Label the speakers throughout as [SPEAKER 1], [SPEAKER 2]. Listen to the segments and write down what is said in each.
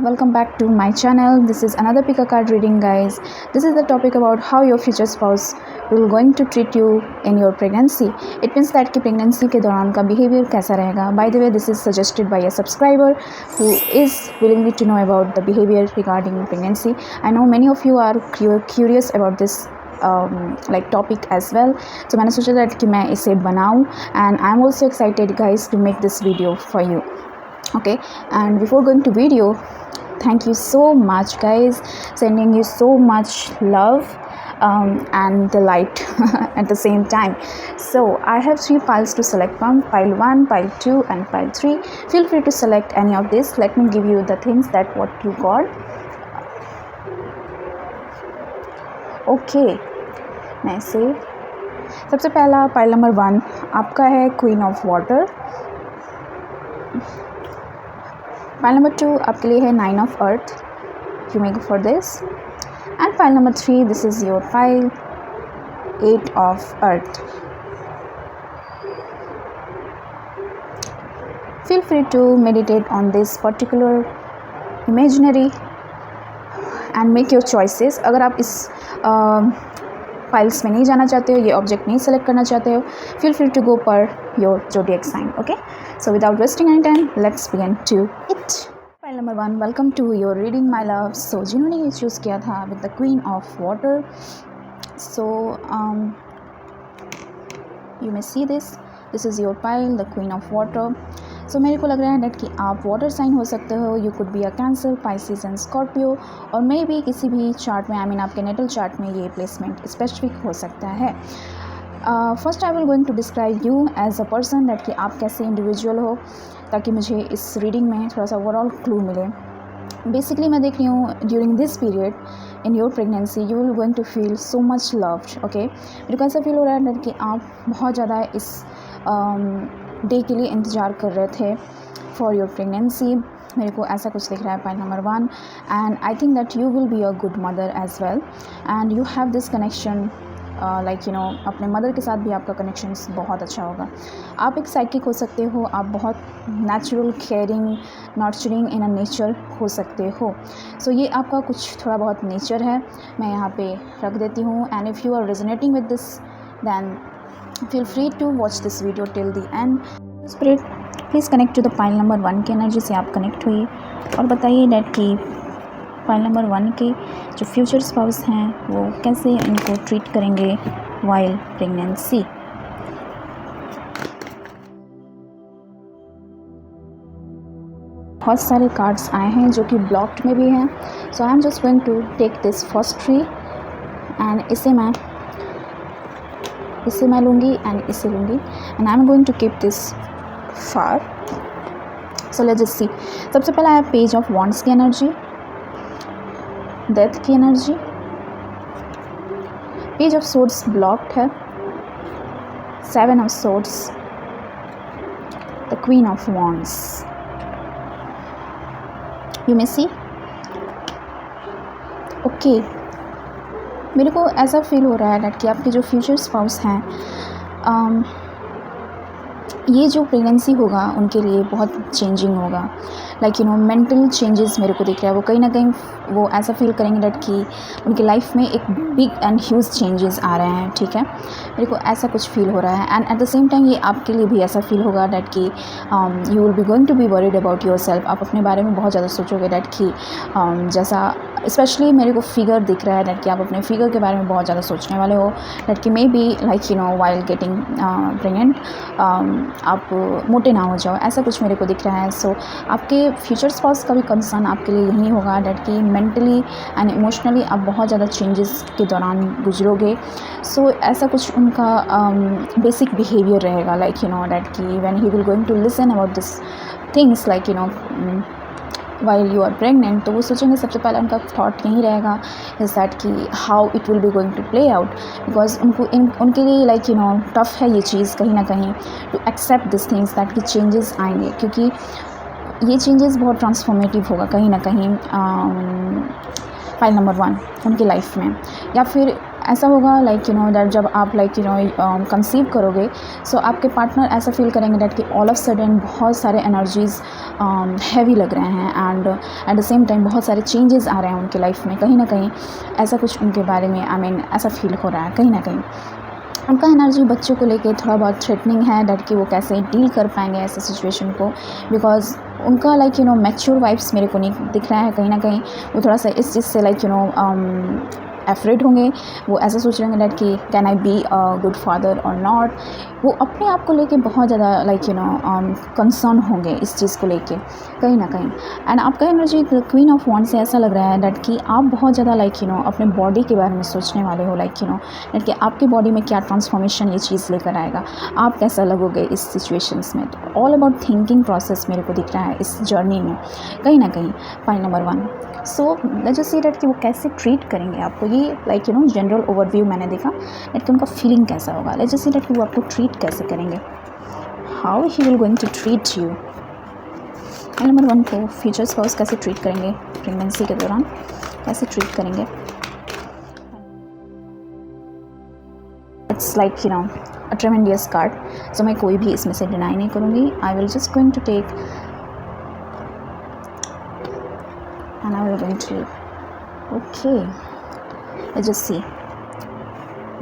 [SPEAKER 1] welcome back to my channel. This is another pick a card reading, guys. This is the topic about how your future spouse will going to treat you in your pregnancy. It means that कि pregnancy के दौरान का behavior कैसा रहेगा. By the way, this is suggested by a subscriber who is willingly to know about the behavior regarding pregnancy. I know many of you are curious about this like topic as well. So मैंने सोचा that कि मैं इसे बनाऊँ, and I'm also excited, guys, to make this video for you. Okay, and before going to video, thank you so much, guys, sending you so much love and delight at the same time. So I have 3 piles to select from: pile 1, pile 2 and pile 3. Feel free to select any of this. Let me give you the things that what you got. Okay, मैं से सबसे पहला pile number 1 आपका है queen of water. Pile number 2 आपके लिए है 9 of earth. You may go for this. And pile number 3, this is your pile 8 of earth. Feel free to meditate on this particular imaginary and make your choices. अगर आप इस files में नहीं जाना चाहते हो, ये ऑब्जेक्ट नहीं सेलेक्ट करना चाहते हो, feel free to go per your zodiac sign. Okay, so without wasting any time, let's begin to it. Pile number 1, welcome to your reading, my love. So जिन्होंने ये चूज़ किया था with the queen of water, so you may see this is your pile, the queen of water. So मेरे को लग रहा है date कि आप वाटर साइन हो सकते हो. You could be a Cancer, Pisces and Scorpio, और मे भी किसी भी चार्ट में, आई मीन आपके नेटल चार्ट में ये प्लेसमेंट स्पेसिफिक हो सकता है. First I will going to describe you as a person, that कि आप कैसे इंडिविजुअल हो, ताकि मुझे इस रीडिंग में थोड़ा सा ओवरऑल क्लू मिले. बेसिकली मैं देख रही हूँ during this period in your pregnancy you will going to feel so much loved. Okay, मेरे को ऐसा फील हो रहा है डेट कि आप बहुत ज़्यादा इस डे के लिए इंतज़ार कर रहे थे फॉर योर प्रेगनेंसी. मेरे को ऐसा कुछ दिख रहा है pile number 1. And I think that you will be a good mother as well, and you have this connection like you know, अपने मदर के साथ भी आपका कनेक्शन बहुत अच्छा होगा. आप एक साइकिक हो सकते हो, आप बहुत natural, caring, nurturing in a nature हो सकते हो. सो ये आपका कुछ थोड़ा बहुत नेचर है, मैं यहाँ पे रख देती हूँ. And if you are resonating with this, then feel free to watch this video till the end. Spirit, please connect to the pile number 1 की एनर्जी से आप कनेक्ट हुई और बताइए डेट कि पाइल नंबर 1 के जो फ्यूचर स्पाउस हैं वो कैसे इनको ट्रीट करेंगे वाइल प्रेगनेंसी. बहुत सारे कार्ड्स आए हैं जो कि ब्लॉक्ड में भी हैं. So I am just going to take this first three, and इसे मैं लूँगी एंड इसे लूँगी, and I am going to keep this far. So let's just see. सबसे पहला है पेज ऑफ वॉन्ड्स की एनर्जी, डेथ की energy, page of swords blocked है, 7 of swords, the queen of wands. You may see. Okay, मेरे को ऐसा feel हो रहा है डेट कि आपके जो फ्यूचर स्पाउस हैं, ये जो प्रेगनेंसी होगा उनके लिए बहुत चेंजिंग होगा. Like you no, mental changes मेरे को दिख रहा है. वो कहीं ना कहीं वो ऐसा फील करेंगे डेट कि उनकी लाइफ में एक बिग एंड ह्यूज चेंजेस आ रहे हैं. ठीक है, मेरे को ऐसा कुछ फील हो रहा है. And at the same time ये आपके लिए भी ऐसा फील होगा डेट कि you will be going to be worried about yourself. आप अपने बारे में बहुत ज़्यादा सोचोगे डेट कि जैसा स्पेशली मेरे को फिगर दिख रहा है डेट कि आप अपने फिगर के बारे में बहुत ज़्यादा सोचने वाले हो. डेट कि may be like you know while getting pregnant आप मोटे ना हो जाओ, ऐसा कुछ मेरे को दिख रहा है. सो आपके फ्यूचर स्पाउस का भी कंसर्न आपके लिए यही होगा डेट कि मेंटली एंड इमोशनली आप बहुत ज़्यादा चेंजेस के दौरान गुजरोगे. सो ऐसा कुछ उनका बेसिक बिहेवियर रहेगा, लाइक यू नो डेट कि when he will going to listen about this things, like you know while you are pregnant, तो वो सोचेंगे सबसे पहले उनका थॉट यही रहेगा इज़ दैट कि how it will be going to play out. Because उनके लिए लाइक यू नो टफ़ है ये चीज़ कहीं ना कहीं to accept this things that कि चेंजेस आएंगे, क्योंकि ये चेंजेस बहुत ट्रांसफॉर्मेटिव होगा कहीं ना कहीं पाइल नंबर 1 उनकी लाइफ में. या फिर ऐसा होगा लाइक दैट जब आप लाइक कंसीव करोगे, सो आपके पार्टनर ऐसा फील करेंगे दैट कि ऑल ऑफ सडन बहुत सारे एनर्जीज़ हैवी लग रहे हैं and at the same time बहुत सारे चेंजेस आ रहे हैं उनके लाइफ में। कहीं ना कहीं ऐसा कुछ उनके बारे में ऐसा फील हो रहा है। कहीं ना कहीं उनका एनर्जी बच्चों को लेके थोड़ा बहुत थ्रेटनिंग है दैट कि वो कैसे डील कर पाएंगे ऐसे सिचुएशन को, बिकॉज उनका लाइक मैच्योर वाइब्स मेरे को नहीं दिख रहा है। कहीं ना कहीं वो थोड़ा सा इस चीज़ से लाइक एफ्रेड होंगे। वो ऐसा सोच रहे होंगे दैट कि can I B a good father और नॉट। वो अपने आप को लेके बहुत ज़्यादा लाइक कंसर्न होंगे इस चीज़ को लेके कहीं ना कहीं। एंड आपका एनर्जी क्वीन ऑफ वॉन्ड से ऐसा लग रहा है दैट कि आप बहुत ज़्यादा लाइक अपने बॉडी के बारे में सोचने वाले हो, लाइक दैट कि आपकी बॉडी में क्या ट्रांसफॉर्मेशन ये चीज़ लेकर आएगा, आप कैसा लगोगे इस सिचुएशंस में। तो ऑल अबाउट थिंकिंग प्रोसेस मेरे को दिख रहा है इस जर्नी में कहीं ना कहीं। Point number 1, so let's just see that कि वो कैसे ट्रीट करेंगे आपको। ये लाइक जनरल ओवरव्यू मैंने देखा दैट कि उनका फीलिंग कैसा होगा। लेट्स जस्ट सी दैट कि वो आपको ट्रीट कैसे करेंगे, how he will going to treat you. Number 1 को फ्यूचर स्पाउस कैसे ट्रीट करेंगे, प्रेगनेंसी के दौरान कैसे ट्रीट करेंगे। It's like a tremendous card, so मैं कोई भी इसमें से डिनाई नहीं करूँगी। I will just going to take and I will going to okay let's just see।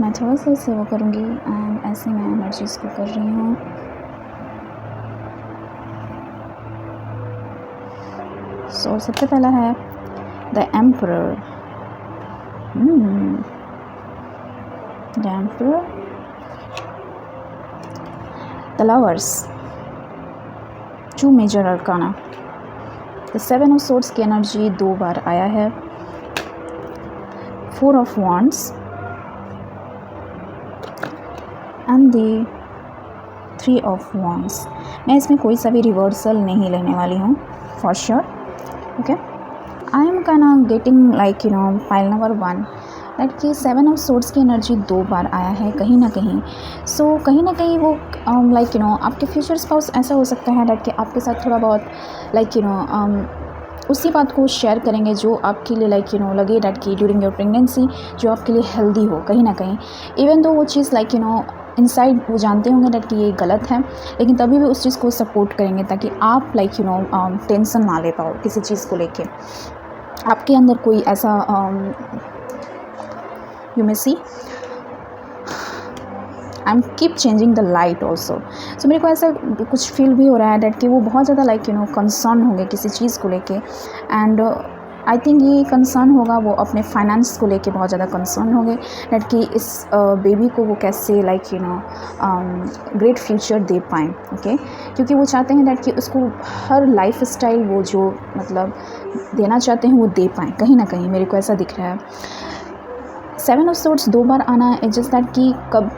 [SPEAKER 1] मैं थोड़ा सा इसे वो करूँगी एंड ऐसे मैं एनर्जीज को कर रही हूँ। सो सबसे पहला है the emperor. The emperor, the lovers, 2 major arcana. The 7 of swords की एनर्जी 2 बार आया है। 4 of wands and the 3 of wands. मैं इसमें कोई सा भी रिवर्सल नहीं लेने वाली हूँ for sure. Okay, I am kind of getting like pile number 1 that कि 7 ऑफ सोर्ड्स की एनर्जी 2 बार आया है कहीं ना कहीं। सो कहीं ना कहीं वो लाइक आपके फ्यूचर स्पाउस ऐसा हो सकता है दैट कि आपके साथ थोड़ा बहुत लाइक उसी बात को शेयर करेंगे जो आपके लिए लाइक लगे दैट कि ड्यूरिंग योर प्रेगनेंसी जो आपके लिए हेल्दी हो कहीं ना कहीं। इवन दो वो चीज़ लाइक इनसाइड वो जानते होंगे दैट कि ये गलत है, लेकिन तभी भी उस चीज़ को सपोर्ट करेंगे ताकि आप लाइक टेंशन ना ले पाओ किसी चीज़ को लेके। आपके अंदर कोई ऐसा you may see I'm keep changing the light also। so मेरे को ऐसा कुछ फील भी हो रहा है दैट कि वो बहुत ज़्यादा लाइक कंसर्न होंगे किसी चीज़ को लेके। एंड आई थिंक ये कंसर्न होगा वो अपने फाइनेंस को लेके बहुत ज़्यादा कंसर्न होंगे दैट कि इस बेबी को वो कैसे लाइक ग्रेट फ्यूचर दे पाएँ। ओके, क्योंकि वो चाहते हैं दैट कि उसको हर लाइफ स्टाइल वो जो मतलब देना चाहते हैं वो दे पाएँ कहीं ना कहीं। मेरे को ऐसा दिख रहा है 7 ऑफ सोर्ड्स 2 बार आना है जस्ट दैट कि कब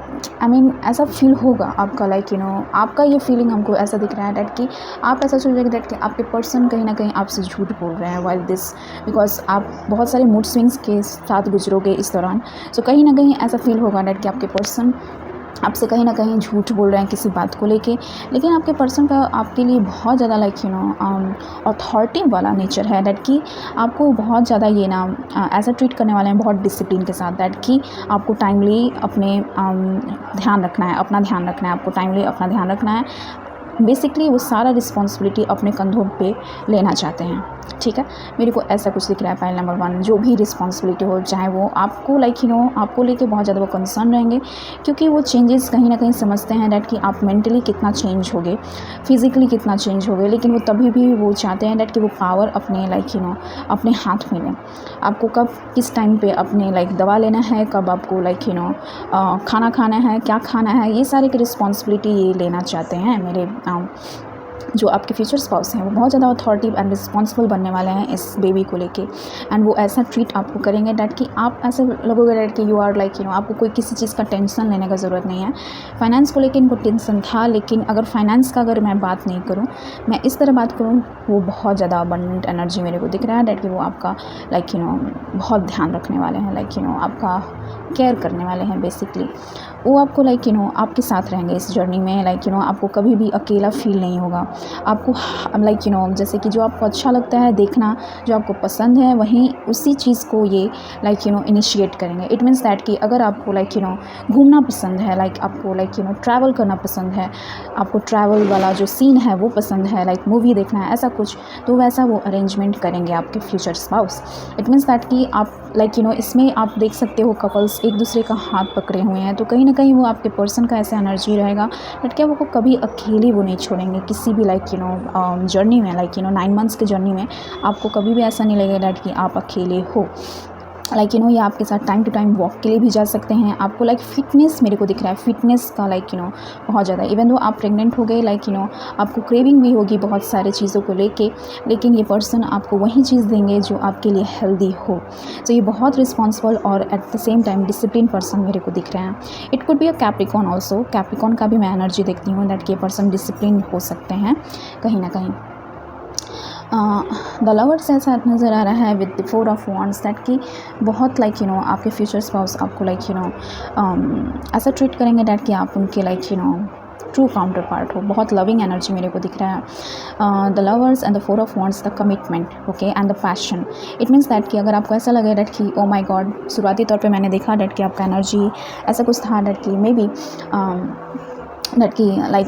[SPEAKER 1] ऐसा फील होगा आपका लाइक आपका ये फीलिंग हमको ऐसा दिख रहा है दैट कि आप ऐसा सोचेंगे दैट कि आपके पर्सन कहीं ना कहीं आपसे झूठ बोल रहे हैं वाइल दिस, बिकॉज आप बहुत सारे मूड स्विंग्स के साथ गुजरोगे इस दौरान। सो कहीं ना कहीं ऐसा फील होगा दैट कि आपके पर्सन आपसे कहीं ना कहीं झूठ बोल रहे हैं किसी बात को लेके, लेकिन आपके पर्सन का आपके लिए बहुत ज़्यादा लाइक अथॉरिटी वाला नेचर है दैट कि आपको बहुत ज़्यादा ये ऐसा ट्रीट करने वाले हैं बहुत डिसिप्लिन के साथ दैट कि आपको टाइमली अपने ध्यान रखना है, अपना ध्यान रखना है, आपको टाइमली अपना ध्यान रखना है। बेसिकली वो सारा रिस्पॉन्सिबिलिटी अपने कंधों पे लेना चाहते हैं। ठीक है, मेरे को ऐसा कुछ दिख रहा है पाइल नंबर 1। जो भी रिस्पॉन्सिबिलिटी हो चाहे वो आपको लाइक आपको लेके बहुत ज़्यादा वो कंसर्न रहेंगे, क्योंकि वो चेंजेस कहीं ना कहीं समझते हैं दैट कि आप मेंटली कितना चेंज होगे, फिज़िकली कितना चेंज होगे, लेकिन वो तभी भी वो चाहते हैं दैट कि वो पावर अपने लाइक अपने हाथ में लें। आपको कब किस टाइम पे अपने लाइक दवा लेना है, कब आपको लाइक खाना खाना है, क्या खाना है, ये सारी की रिस्पॉन्सिबिलिटी ये लेना चाहते हैं। मेरे जो आपके फ्यूचर स्पाउस हैं वो बहुत ज़्यादा अथॉरिटिव एंड रिस्पॉन्सिबल बनने वाले हैं इस बेबी को लेके। एंड वो ऐसा ट्रीट आपको करेंगे डैट कि आप ऐसे लगोगे डैट कि यू आर लाइक आपको कोई किसी चीज़ का टेंशन लेने का ज़रूरत नहीं है। फाइनेंस को लेके इनको टेंशन था, लेकिन अगर फाइनेंस का अगर मैं बात नहीं करूँ, मैं इस तरह बात करूँ, वो बहुत ज़्यादा अबंडेंट एनर्जी मेरे को दिख रहा है डैट कि वो आपका लाइक बहुत ध्यान रखने वाले हैं, लाइक आपका केयर करने वाले हैं बेसिकली। वो आपको लाइक आपके साथ रहेंगे इस जर्नी में, लाइक आपको कभी भी अकेला फील नहीं होगा। आपको लाइक जैसे कि जो आपको अच्छा लगता है देखना, जो आपको पसंद है, वहीं उसी चीज़ को ये लाइक इनिशिएट करेंगे। इट मीन्स दैट कि अगर आपको लाइक घूमना पसंद है, लाइक आपको लाइक ट्रैवल करना पसंद है, आपको ट्रैवल वाला जो सीन है वो पसंद है, लाइक मूवी देखना है, ऐसा कुछ, तो वैसा वो अरेंजमेंट करेंगे आपके future spouse. It means that कि आप लाइक इसमें आप देख सकते हो कपल्स एक दूसरे का हाथ पकड़े हुए हैं, तो कहीं ना कहीं वो आपके पर्सन का ऐसा एनर्जी रहेगा बट क्या वो कभी अकेले वो नहीं छोड़ेंगे किसी भी लाइक जर्नी में, लाइक 9 मंथ्स की जर्नी में आपको कभी भी ऐसा नहीं लगेगा डैट कि आप अकेले हो। लाइक ये आपके साथ टाइम टू टाइम वॉक के लिए भी जा सकते हैं। आपको लाइक फिटनेस मेरे को दिख रहा है, फिटनेस का लाइक बहुत ज़्यादा, इवन दो आप प्रेग्नेंट हो गए, लाइक आपको क्रेविंग भी होगी बहुत सारे चीज़ों को लेके, लेकिन ये पर्सन आपको वही चीज़ देंगे जो आपके लिए हेल्दी हो। तो ये बहुत रिस्पॉन्सिबल और eight the same time discipline person मेरे को दिख रहे हैं। It could be a Capricorn also, Capricorn का भी मैं एनर्जी देखती हूँ दैट के पर्सन डिसिप्लिन हो सकते हैं कहीं ना कहीं। द लवर्स ऐसा नज़र आ रहा है with the 4 of wands that कि बहुत लाइक आपके फ्यूचर स्पाउस आपको लाइक ऐसा ट्रीट करेंगे डैट कि आप उनके लाइक ट्रू काउंटर पार्ट हो। बहुत लविंग एनर्जी मेरे को दिख रहा है। The lovers and the 4 of wands, the commitment, okay, and the passion. It means that कि अगर आपको ऐसा लगे डैट कि ओ माई गॉड, शुरुआती तौर पे मैंने देखा डैट कि आपका एनर्जी ऐसा कुछ था डैट कि मे बी दैट कि लाइक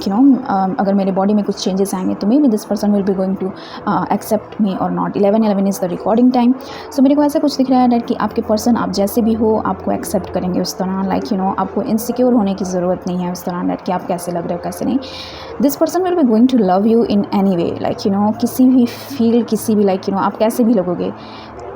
[SPEAKER 1] अगर मेरे बॉडी में कुछ चेंजेस आएंगे तो maybe this person will be going to accept me और not. 11 is the recording time. So मेरे को ऐसा कुछ दिख रहा है डैट कि आपके पर्सन आप जैसे भी हो आपको एक्सेप्ट करेंगे उस दौरान, लाइक आपको इनसिक्योर होने की ज़रूरत नहीं है उस दौरान डैट कि आप कैसे लग रहे हो कैसे नहीं। This person will be going to love you in any way, like किसी भी फील, किसी भी लाइक आप कैसे भी लगोगे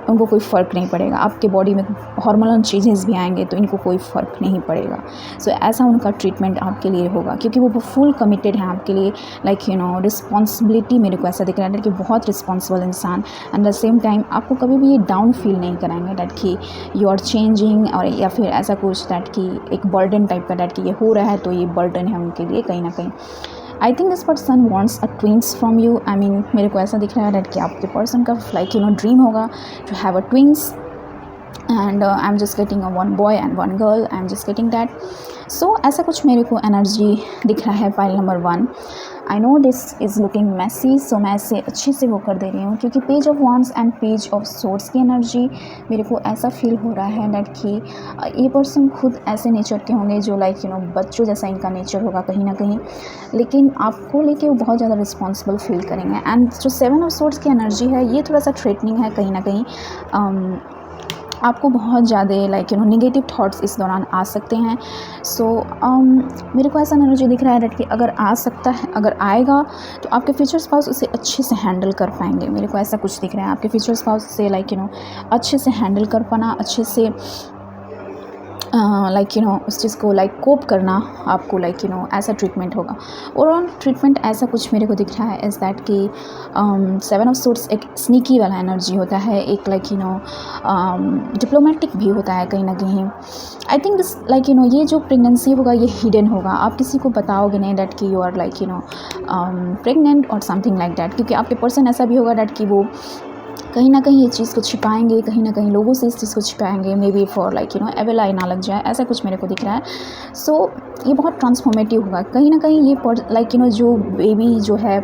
[SPEAKER 1] उनको कोई फ़र्क नहीं पड़ेगा। आपके बॉडी में हार्मोनल चेंजेस भी आएंगे तो इनको कोई फ़र्क नहीं पड़ेगा। सो ऐसा उनका ट्रीटमेंट आपके लिए होगा क्योंकि वो फुल कमिटेड है आपके लिए, लाइक रिस्पॉन्सिबिलिटी मेरे को ऐसा दिख रहा है कि बहुत रिस्पॉन्सिबल इंसान, एंड द सेम टाइम आपको कभी भी ये डाउन फील नहीं कराएंगे डैट कि यू आर चेंजिंग, और या फिर ऐसा कुछ डैट कि एक बर्डन टाइप का डैट कि ये हो रहा है तो ये बर्डन है उनके लिए कहीं ना कहीं। I think this person wants a twins from you. I mean मेरे को ऐसा दिख रहा है डैट कि आपके पर्सन का लाइक ड्रीम होगा to have a twins, and I am just getting a 1 boy and 1 girl, I am just getting that. So ऐसा कुछ मेरे को एनर्जी दिख रहा है pile number 1। I know this is looking messy, so मैं इसे अच्छे से वो कर दे रही हूँ क्योंकि page of wands and page of swords की एनर्जी मेरे को ऐसा फील हो रहा है डैट कि ये पर्सन खुद ऐसे नेचर के होंगे जो लाइक बच्चों जैसा इनका नेचर होगा कहीं ना कहीं, लेकिन आपको लेके वो बहुत ज़्यादा रिस्पॉन्सिबल फील करेंगे। एंड जो 7 ऑफ सोर्ड्स की एनर्जी है ये थोड़ा सा थ्रेटनिंग है कहीं ना कहीं। आपको बहुत ज़्यादा लाइक निगेटिव थॉट्स इस दौरान आ सकते हैं। सो मेरे को ऐसा एनर्जी दिख रहा है डैट कि अगर आ सकता है, अगर आएगा तो आपके फ्यूचर स्पाउस उसे अच्छे से हैंडल कर पाएंगे। मेरे को ऐसा कुछ दिख रहा है आपके फ्यूचर स्पाउस से लाइक अच्छे से हैंडल कर पाना, अच्छे से लाइक उस चीज़ को लाइक कोप करना आपको लाइक ऐसा ट्रीटमेंट होगा। ओवरऑल ट्रीटमेंट ऐसा कुछ मेरे को दिख रहा है इज़ दैट कि 7 ऑफ सोर्ड्स एक स्नीकी वाला एनर्जी होता है, एक लाइक डिप्लोमेटिक भी होता है कहीं ना कहीं। आई थिंक दिस लाइक ये जो प्रेगनेंसी होगा ये हिडन होगा, आप किसी को बताओगे नहीं डैट कि यू आर लाइक प्रेग्नेंट और समथिंग लाइक डैट, क्योंकि आपके पर्सन ऐसा भी होगा डैट कि वो कहीं ना कहीं ये चीज़ को छिपाएंगे, कहीं ना कहीं लोगों से इस चीज़ को छिपाएंगे, मे बी फॉर लाइक एवल आई ना लग जाए, ऐसा कुछ मेरे को दिख रहा है। सो ये बहुत ट्रांसफॉर्मेटिव होगा कहीं ना कहीं। ये लाइक जो बेबी जो है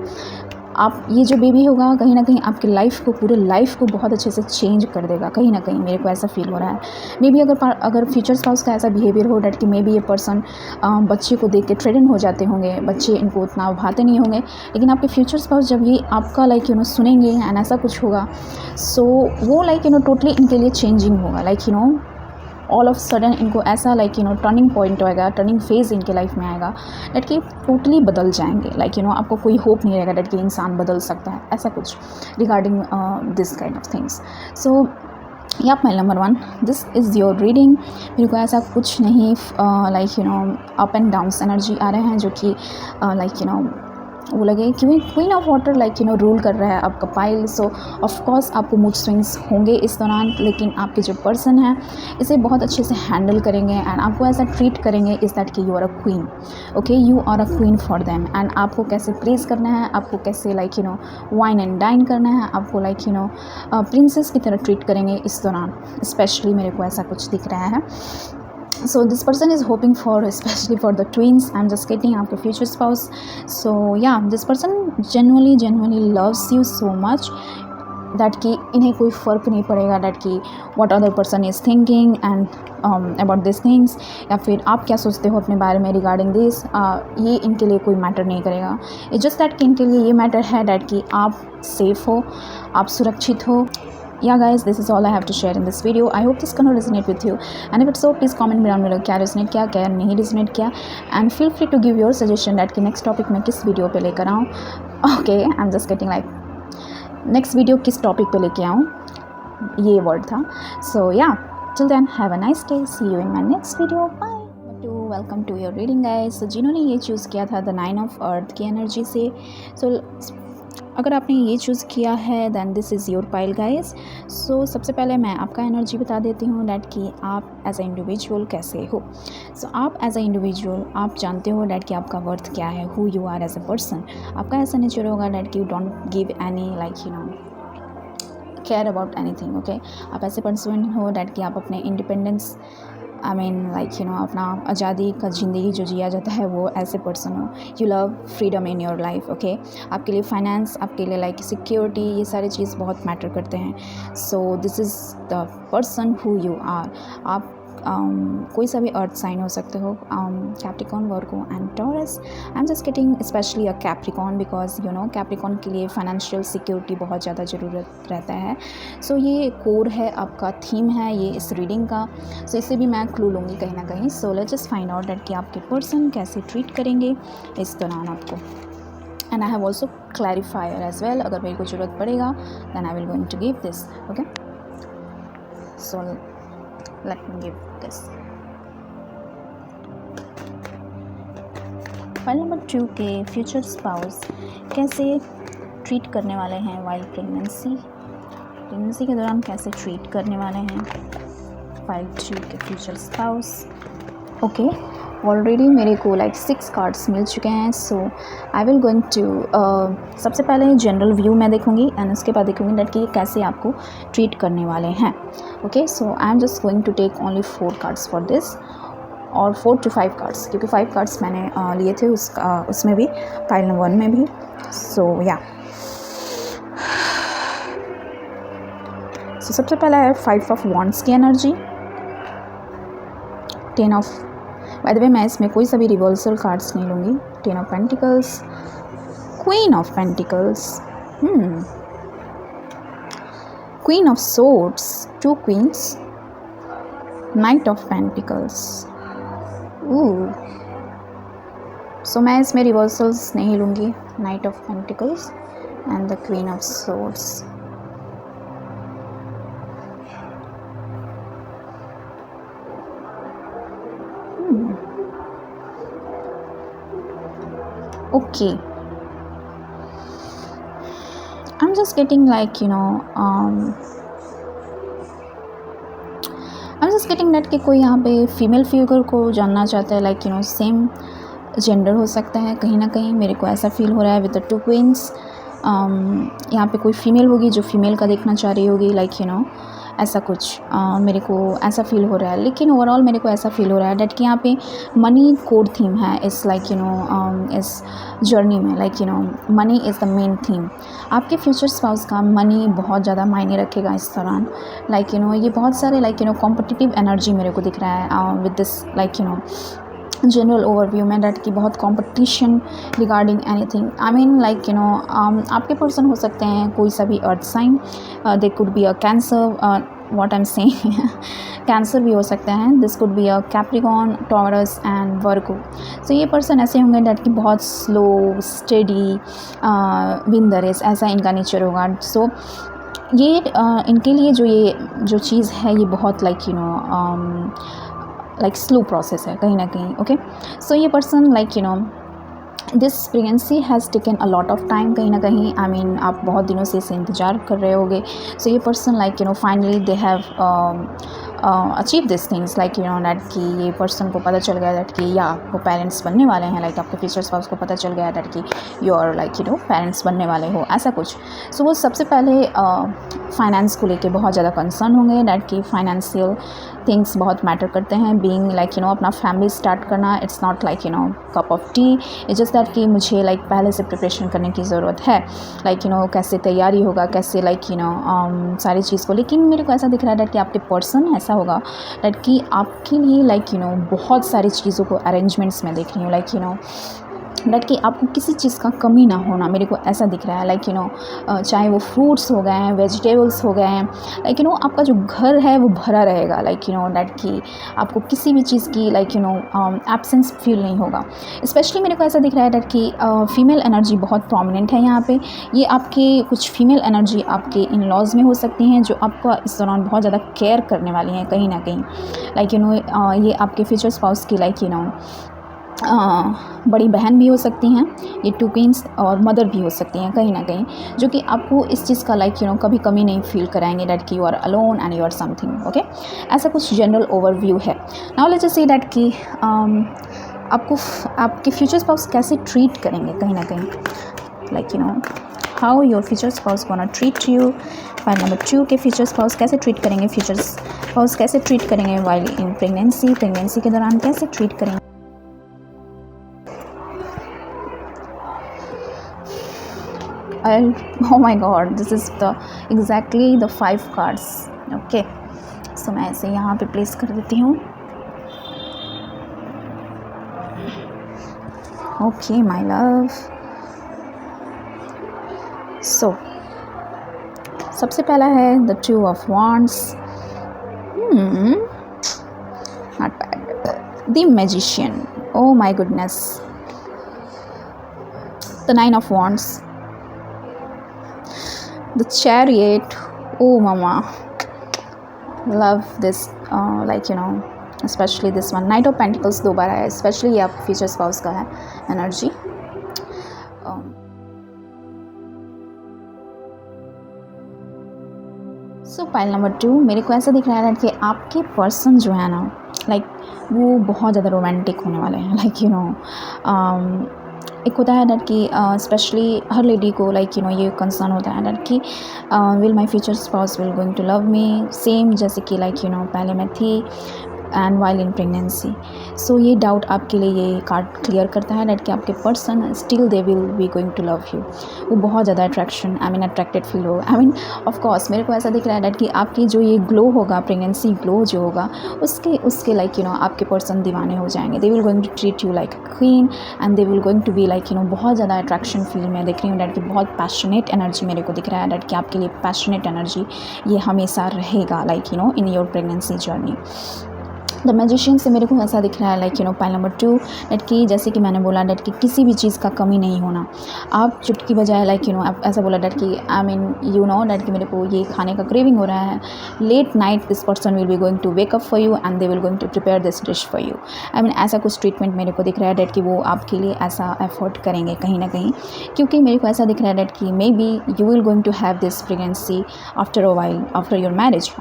[SPEAKER 1] आप, ये जो बेबी होगा कहीं ना कहीं आपकी लाइफ को, पूरे लाइफ को बहुत अच्छे से चेंज कर देगा कहीं ना कहीं, मेरे को ऐसा फील हो रहा है। मे बी अगर फ्यूचर स्पाउस का ऐसा बिहेवियर हो डैट कि मे बी ये पर्सन बच्चे को देख के थ्रेटन हो जाते होंगे, बच्चे इनको उतना भाते नहीं होंगे, लेकिन आपके फ्यूचर स्पाउस जब ये आपका लाइक सुनेंगे एंड ऐसा कुछ होगा, सो वो लाइक टोटली इनके लिए चेंजिंग होगा। लाइक ऑल ऑफ सडन इनको ऐसा लाइक टर्निंग पॉइंट आएगा, टर्निंग फेज इनके लाइफ में आएगा डैट कि टोटली बदल जाएंगे। लाइक आपको कोई होप नहीं रहेगा डैट कि इंसान बदल सकता है, ऐसा कुछ regarding this kind of things. So yeah pile number 1, this is your reading. मेरे को ऐसा कुछ नहीं like up and downs energy आ रहे हैं जो कि लाइक वो लगे कि queen of water like rule कर रहा है आपका पाइल। सो ऑफकोर्स आपको मूड स्विंग्स होंगे इस दौरान, लेकिन आपके जो पर्सन है इसे बहुत अच्छे से हैंडल करेंगे एंड आपको ऐसा ट्रीट करेंगे इज़ दैट कि you are a queen, okay, you are a queen for them. And आपको कैसे प्रेज करना है, आपको कैसे लाइक वाइन एंड डाइन करना है, आपको लाइक प्रिंसेस की तरह ट्रीट करेंगे इस दौरान, स्पेशली मेरे को ऐसा कुछ दिख रहा है। So this person is hoping for, especially for the twins, I'm just getting आपके future spouse. So yeah, this person genuinely loves you so much that कि इन्हें कोई फ़र्क नहीं पड़ेगा that कि what other person is thinking and about these things, या फिर आप क्या सोचते हो अपने बारे में regarding this, ये इनके लिए कोई मैटर नहीं करेगा. It's just that कि इनके लिए ये मैटर है that कि आप सेफ़ हो, आप सुरक्षित हो. Yeah guys, this is all I have to share in this video. I hope this gonna resonate with you, and if it's so, please comment me down below क्या resonate किया, क्या नहीं resonate किया, and feel free to give your suggestion that कि next topic मैं किस video पे लेकर आऊँ. Okay, I'm just getting like next video किस topic पे लेके आऊँ, ये word था. So yeah, till then have a nice day. See you in my next video. Bye. Welcome to your reading guys. जिन्होंने ये चूज़ किया था द 9 ऑफ अर्थ की एनर्जी से, सो अगर आपने ये चूज़ किया है then this is your pile guys. So सबसे पहले मैं आपका एनर्जी बता देती हूँ डैट कि आप एज ए इंडिविजुअल कैसे हो. सो आप एज ए इंडिविजुअल आप जानते हो डैट कि आपका वर्थ क्या है, who you are as a person. आपका ऐसा नेचर होगा डैट कि you don't give any like you know care about anything. Okay, आप ऐसे पर्सन हो डैट कि आप अपने independence I mean like you know अपना आज़ादी का ज़िंदगी जो जिया जाता है वो ऐसे पर्सन हो. You love freedom in your life. Okay, आपके लिए फाइनेंस, आपके लिए लाइक सिक्योरिटी, ये सारी चीज़ बहुत मैटर करते हैं. So this is the person who you are. आप कोई सा भी अर्थ साइन हो सकते हो, Capricorn, Virgo and Taurus. I am just getting specially a Capricorn because you know Capricorn के लिए फाइनेंशियल सिक्योरिटी बहुत ज़्यादा ज़रूरत रहता है. सो ये कोर है, आपका थीम है ये इस रीडिंग का. सो इससे भी मैं क्लू लूँगी कहीं ना कहीं. So let's just find out that कि आपके पर्सन कैसे ट्रीट करेंगे इस दौरान आपको. And I have also clarifier as well, अगर मेरे को ज़रूरत पड़ेगा then I will going to give this. Okay, so let me give this. Pile number 2 के फ्यूचर स्पाउस कैसे ट्रीट करने वाले हैं वाइल प्रेगनेंसी के दौरान कैसे ट्रीट करने वाले हैं फाइल 2 के फ्यूचर स्पाउस. ओके, ऑलरेडी मेरे को लाइक 6 कार्ड्स मिल चुके हैं. So I will going to सबसे पहले जनरल व्यू मैं देखूंगी एंड उसके बाद देखूंगी दैट कि कैसे आपको ट्रीट करने वाले हैं. Okay, so I am just going to take only 4 cards for this, और 4 to 5 कार्ड्स, क्योंकि 5 कार्ड्स मैंने लिए थे उसमें भी, फाइल नंबर 1 में भी. सो या सो सबसे पहला है 5 ऑफ वॉन्ड्स की एनर्जी, 10 ऑफ, बाय द वे मैं इसमें कोई सा भी रिवर्सल कार्ड्स नहीं लूँगी. 10 of pentacles, queen of pentacles, queen of swords, 2 queens, knight of pentacles. So मैं इसमें रिवर्सल्स नहीं लूँगी. Knight of pentacles and the queen of swords. Okay, I'm just getting like you know I'm just getting that कि कोई यहाँ पे female figure को जानना चाहता है, like you no same gender हो सकता है कहीं ना कहीं. मेरे को ऐसा फील हो रहा है विद द 2 क्वींस. यहाँ पे कोई फीमेल होगी जो फीमेल का देखना चाह रही होगी, लाइक यू नो ऐसा कुछ मेरे को ऐसा फील हो रहा है. लेकिन ओवरऑल मेरे को ऐसा फील हो रहा है डैट कि यहाँ पे मनी कोर थीम है इस लाइक यू नो इस जर्नी में. Like you no money is the main theme. आपके फ्यूचर स्पाउस का मनी बहुत ज़्यादा मायने रखेगा इस दौरान. लाइक यू नो ये बहुत सारे like you know competitive energy मेरे को दिख रहा है with this like you know general overview में डैट की बहुत competition regarding anything. I mean like you know आपके पर्सन हो सकते हैं कोई सा भी earth sign, they could be a Cancer, what I am saying Cancer भी हो सकते हैं. This could be a Capricorn, Taurus and Virgo. So ये पर्सन ऐसे होंगे डैट की बहुत slow steady win the race, ऐसा इनका नेचर होगा. सो ये इनके लिए जो चीज़ है ये बहुत like you know like slow process है कहीं ना कहीं. ओके, सो ये person like you no this pregnancy has taken a lot of time कहीं ना कहीं. आई मीन आप बहुत दिनों से इसे इंतज़ार कर रहे होगे. सो ये person like you no finally they have achieve this things, like that कि ये पर्सन को पता चल गया दैट कि या वो पेरेंट्स बनने वाले हैं, लाइक आपके फ्यूचर स्पाउस को पता चल गया दैट कि यू आर लाइक पेरेंट्स बनने वाले हो, ऐसा कुछ। सो वो सबसे पहले फाइनेंस को लेके बहुत ज़्यादा कंसर्न होंगे, दैट कि फाइनेंशियल थिंग्स बहुत मैटर करते हैं। बीइंग लाइक अपना फैमिली स्टार्ट करना, it's not like cup of T, it's just that कि मुझे लाइक पहले से प्रिपरेशन करने की ज़रूरत है, लाइक कैसे तैयारी होगा, कैसे लाइक सारी चीज़ को। लेकिन मेरे को ऐसा दिख रहा है दैट कि आपके पर्सन ऐसा होगा दैट कि आपके लिए लाइक बहुत सारी चीज़ों को अरेंजमेंट्स में देख रही हूँ, लाइक दैट कि आपको किसी चीज़ का कमी ना होना, मेरे को ऐसा दिख रहा है। लाइक चाहे वो फ्रूट्स हो गए हैं, वेजिटेबल्स हो गए हैं, लाइक आपका जो घर है वो भरा रहेगा, लाइक दैट कि आपको किसी भी चीज़ की लाइक एब्सेंस फील नहीं होगा। स्पेशली मेरे को ऐसा दिख रहा है दैट कि फ़ीमेल एनर्जी बहुत प्रोमिनेंट है यहाँ पे। ये आपके कुछ फ़ीमेल एनर्जी आपके इन लॉज में हो सकती हैं, जो आपका इस दौरान बहुत ज़्यादा केयर करने वाली हैं कहीं ना कहीं। लाइक ये आपके फ्यूचर स्पाउस की लाइक बड़ी बहन भी हो सकती हैं, ये टू क्वींस, और मदर भी हो सकती हैं कहीं ना कहीं, जो कि आपको इस चीज़ का लाइक कभी कमी नहीं फील कराएंगे दैट कि you are alone and you are something. Okay, ऐसा कुछ जनरल ओवरव्यू है। Now let's just say that कि आपको आपके फ्यूचर स्पाउस कैसे ट्रीट करेंगे कहीं ना कहीं, like how your future spouse gonna treat you. File number 2 के फ्यूचर स्पाउस कैसे ट्रीट करेंगे, फ्यूचर स्पाउस कैसे ट्रीट करेंगे वाइल इन प्रेगनेंसी, प्रेगनेंसी के दौरान कैसे ट्रीट करेंगे। Oh my god, this is the exactly the 5 cards. Okay, so मैं इसे यहाँ पे प्लेस कर देती हूँ। Okay my love, so सबसे पहला है the 2 of wands, not bad, the magician, oh my goodness, the 9 of wands, the chariot, oh mama, love this, like especially this one, knight of pentacles 2 बार आया, especially ये आप future spouse का है energy. सो pile number 2 मेरे को ऐसा दिख रहा है कि आपके पर्सन जो है ना, लाइक वो बहुत ज़्यादा रोमांटिक होने वाले हैं, लाइक एक होता है दैट कि स्पेशली हर लेडी को लाइक ये कंसर्न होता है दैट कि will my future spouse will going to love me, same जैसे कि लाइक पहले मैं थी and while in pregnancy. So ये डाउट आपके लिए ये कार्ड क्लियर करता है दैट कि आपके person still they will be going to love you, वो बहुत ज़्यादा अट्रैक्शन अट्रैक्टेड फील होगा। ऑफ कोर्स मेरे को ऐसा दिख रहा है दैट कि आपकी जो ये ग्लो होगा, प्रेगनेंसी ग्लो जो होगा, उसके लाइक आपके पर्सन दीवाने हो जाएंगे। They will going to treat you like a queen and they will going to be like बहुत ज़्यादा अट्रैक्शन फील में देख रही हूँ दैट कि बहुत पैशनेट एनर्जी मेरे को दिख रहा है दैट कि आपके लिए पैशनेट एनर्जी ये हमेशा रहेगा, like in your pregnancy journey. The magician से मेरे को ऐसा दिख रहा है लाइक पाइल नंबर 2 दैट कि जैसे कि मैंने बोला दैट कि किसी भी चीज़ का कमी नहीं होना। आप चुटकी बजाय लाइक आप ऐसा बोला दैट कि दैट कि मेरे को ये खाने का क्रेविंग हो रहा है, late night this person will be going to wake up for you and they will going to prepare this dish for you. ऐसा कुछ ट्रीटमेंट मेरे को दिख रहा है दैट कि वो आपके लिए ऐसा एफर्ट करेंगे कहीं ना कहीं, क्योंकि मेरे को ऐसा दिख रहा है दैट कि maybe you will going to have this pregnancy after a while, after your marriage.